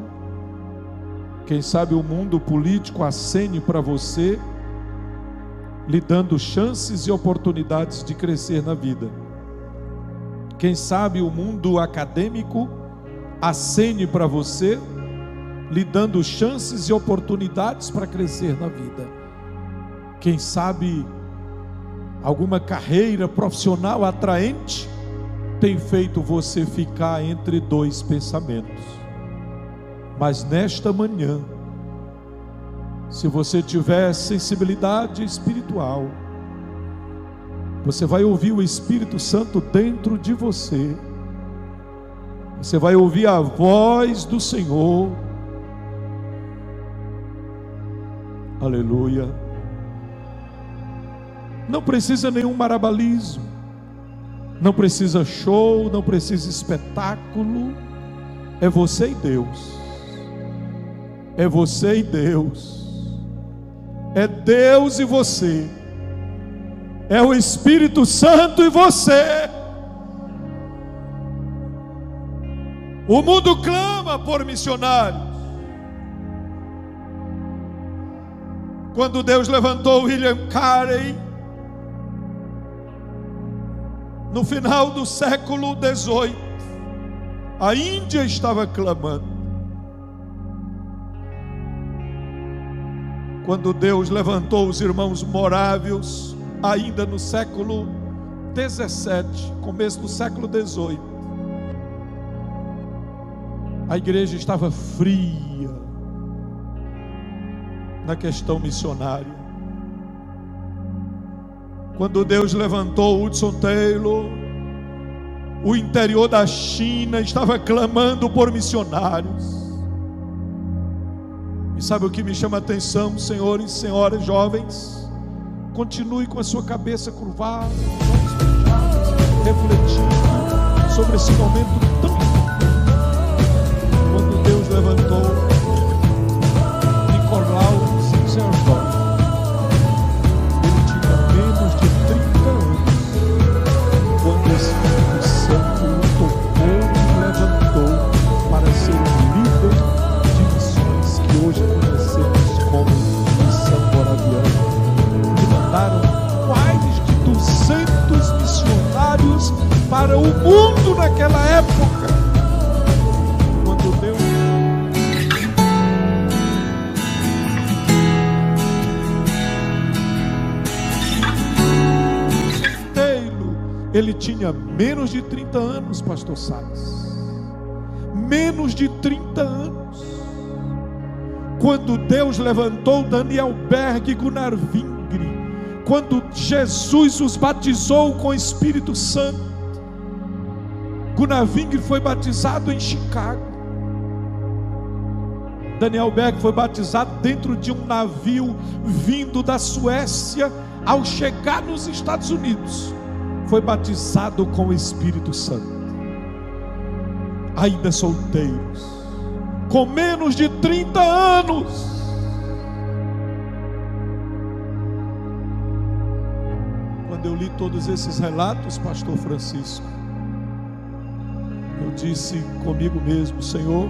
Quem sabe o mundo político acene para você, lhe dando chances e oportunidades de crescer na vida. Quem sabe o mundo acadêmico acene para você, lhe dando chances e oportunidades para crescer na vida. Quem sabe alguma carreira profissional atraente tem feito você ficar entre dois pensamentos. Mas nesta manhã, se você tiver sensibilidade espiritual, você vai ouvir o Espírito Santo dentro de você. Você vai ouvir a voz do Senhor. Aleluia. Não precisa nenhum marabalismo, não precisa show, não precisa espetáculo. É você e Deus. É você e Deus. É Deus e você. É o Espírito Santo e você. O mundo clama por missionários. Quando Deus levantou William Carey, no final do século XVIII, a Índia estava clamando. Quando Deus levantou os irmãos morávios, ainda no século XVII, começo do século XVIII, A igreja estava fria na questão missionária. Quando Deus levantou Hudson Taylor, o interior da China estava clamando por missionários. E sabe o que me chama a atenção, senhores e senhoras jovens? Continue com a sua cabeça curvada, refletindo sobre esse momento tão importante. Quando Deus levantou Nicolau Zinzendorf, ele tinha menos de 30 anos, quando o Espírito Santo o tocou e levantou para ser um líder de missões que hoje conhecemos como Missão Moraviana. Mandaram mais de 200 missionários para o mundo naquela época. Quando Deus Taylor, ele tinha menos de 30 anos, pastor Salles. Menos de 30 anos. Quando Deus levantou Daniel Berg e Gunnar Vingre, quando Jesus os batizou com o Espírito Santo, Gunnar Vingre foi batizado em Chicago. Daniel Berg foi batizado dentro de um navio vindo da Suécia. Ao chegar nos Estados Unidos, foi batizado com o Espírito Santo. Ainda solteiros, com menos de 30 anos. Quando eu li todos esses relatos, pastor Francisco, eu disse comigo mesmo: Senhor,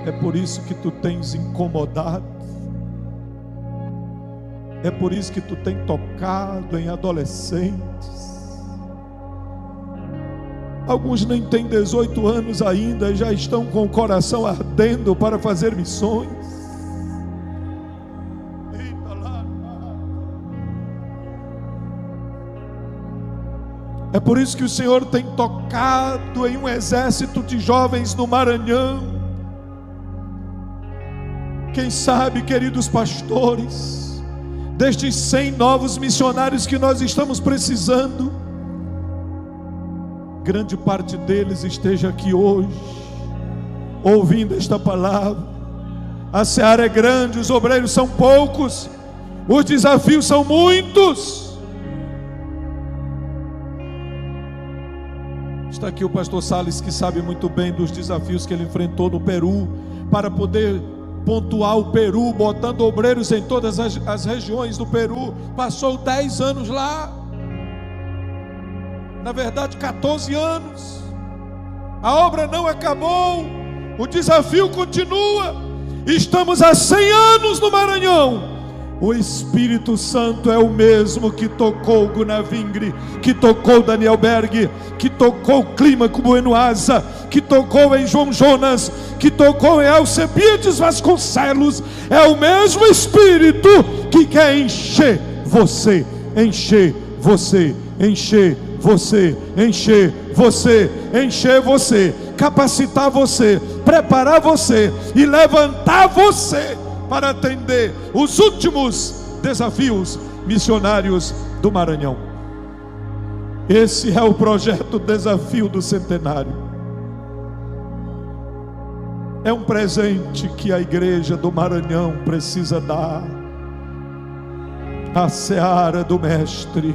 é por isso que tu tens incomodado, é por isso que tu tens tocado em adolescentes. Alguns nem têm 18 anos ainda e já estão com o coração ardendo para fazer missões. É por isso que o Senhor tem tocado em um exército de jovens no Maranhão. Quem sabe, queridos pastores, destes 100 novos missionários que nós estamos precisando, grande parte deles esteja aqui hoje, ouvindo esta palavra. A seara é grande, os obreiros são poucos, os desafios são muitos. Está aqui o pastor Salles, que sabe muito bem dos desafios que ele enfrentou no Peru, para poder pontuar o Peru, botando obreiros em todas as regiões do Peru. Passou 10 anos lá, na verdade 14 anos. A obra não acabou, o desafio continua. Estamos há 100 anos no Maranhão. O Espírito Santo é o mesmo que tocou Gunnar Vingre, que tocou Daniel Berg, que tocou Clímaco Bueno Asa, que tocou em João Jonas, que tocou em Alcebiades Vasconcelos. É o mesmo Espírito que quer encher você, encher você, encher você, encher você, encher você, capacitar você, preparar você e levantar você para atender os últimos desafios missionários do Maranhão. Esse é o projeto Desafio do Centenário. É um presente que a igreja do Maranhão precisa dar à seara do Mestre.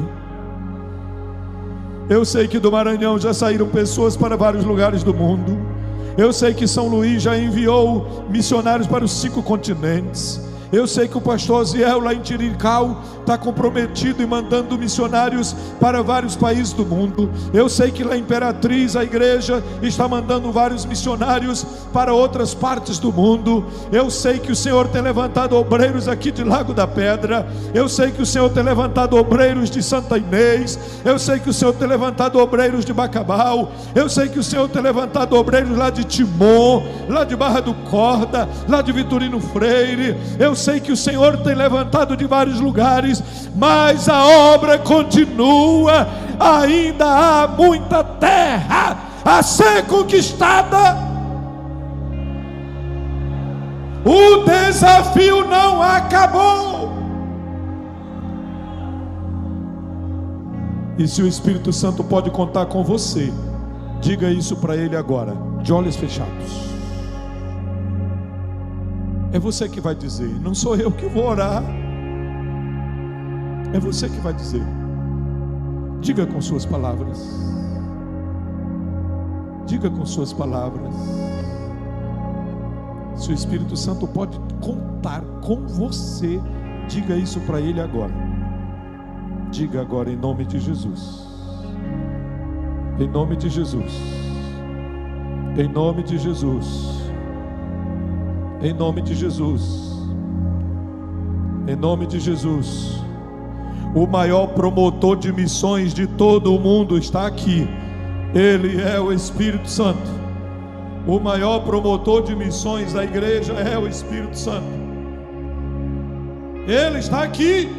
Eu sei que do Maranhão já saíram pessoas para vários lugares do mundo. Eu sei que São Luís já enviou missionários para os 5 continentes. Eu sei que o pastor Ziel lá em Tirical está comprometido e mandando missionários para vários países do mundo. Eu sei que lá em Imperatriz a igreja está mandando vários missionários para outras partes do mundo. Eu sei que o Senhor tem levantado obreiros aqui de Lago da Pedra. Eu sei que o Senhor tem levantado obreiros de Santa Inês. Eu sei que o Senhor tem levantado obreiros de Bacabal. Eu sei que o Senhor tem levantado obreiros lá de Timon, lá de Barra do Corda, lá de Vitorino Freire. Eu sei que o Senhor tem levantado de vários lugares, mas a obra continua. Ainda há muita terra, a ser conquistada. O desafio não acabou. E se o Espírito Santo pode contar com você, diga isso para ele agora, de olhos fechados. É você que vai dizer, não sou eu que vou orar. É você que vai dizer. Diga com suas palavras. Diga com suas palavras. Se o Espírito Santo pode contar com você, diga isso para ele agora. Diga agora em nome de Jesus. Em nome de Jesus. Em nome de Jesus. Em nome de Jesus. Em nome de Jesus. O maior promotor de missões de todo o mundo está aqui. Ele é o Espírito Santo. O maior promotor de missões da igreja é o Espírito Santo. Ele está aqui.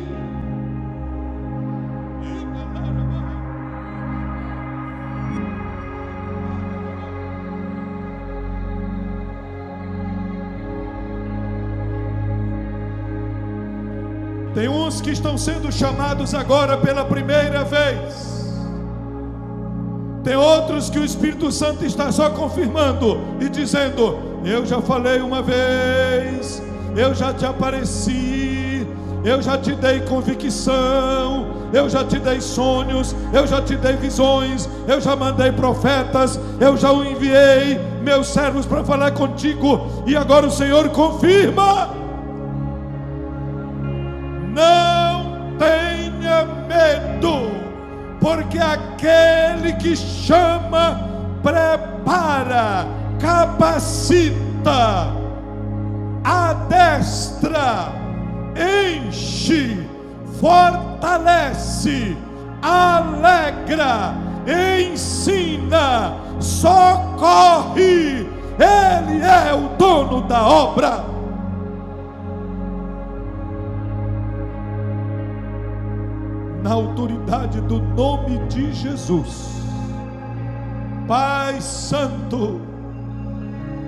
Tem uns que estão sendo chamados agora pela primeira vez. Tem outros que o Espírito Santo está só confirmando e dizendo: eu já falei uma vez, eu já te apareci, eu já te dei convicção, eu já te dei sonhos, eu já te dei visões, eu já mandei profetas, eu já enviei meus servos para falar contigo, e agora o Senhor confirma. Não tenha medo, porque aquele que chama, prepara, capacita, adestra, enche, fortalece, alegra, ensina, socorre. Ele é o dono da obra. Na autoridade do nome de Jesus, Pai Santo,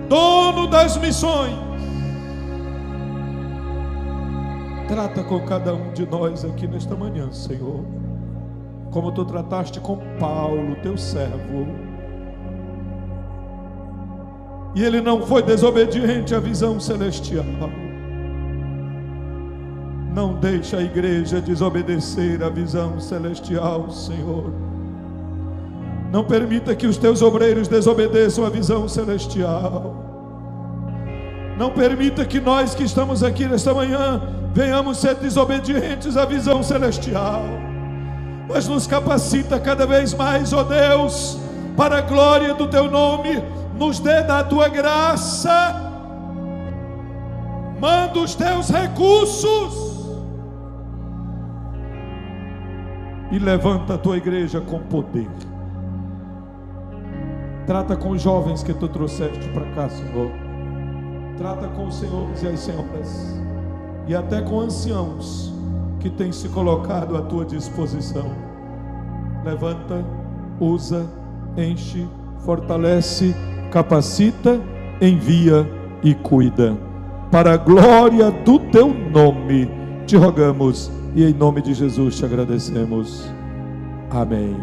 dono das missões, trata com cada um de nós aqui nesta manhã, Senhor, como tu trataste com Paulo, teu servo. E ele não foi desobediente à visão celestial. Não deixa a igreja desobedecer à visão celestial, Senhor. Não permita que os teus obreiros desobedeçam à visão celestial. Não permita que nós que estamos aqui nesta manhã venhamos ser desobedientes à visão celestial. Mas nos capacita cada vez mais, ó Deus, para a glória do teu nome. Nos dê da tua graça. Manda os teus recursos. E levanta a tua igreja com poder. Trata com os jovens que tu trouxeste para cá, Senhor. Trata com os senhores e as senhoras. E até com anciãos que têm se colocado à tua disposição. Levanta, usa, enche, fortalece, capacita, envia e cuida. Para a glória do teu nome, te rogamos. E em nome de Jesus te agradecemos. Amém.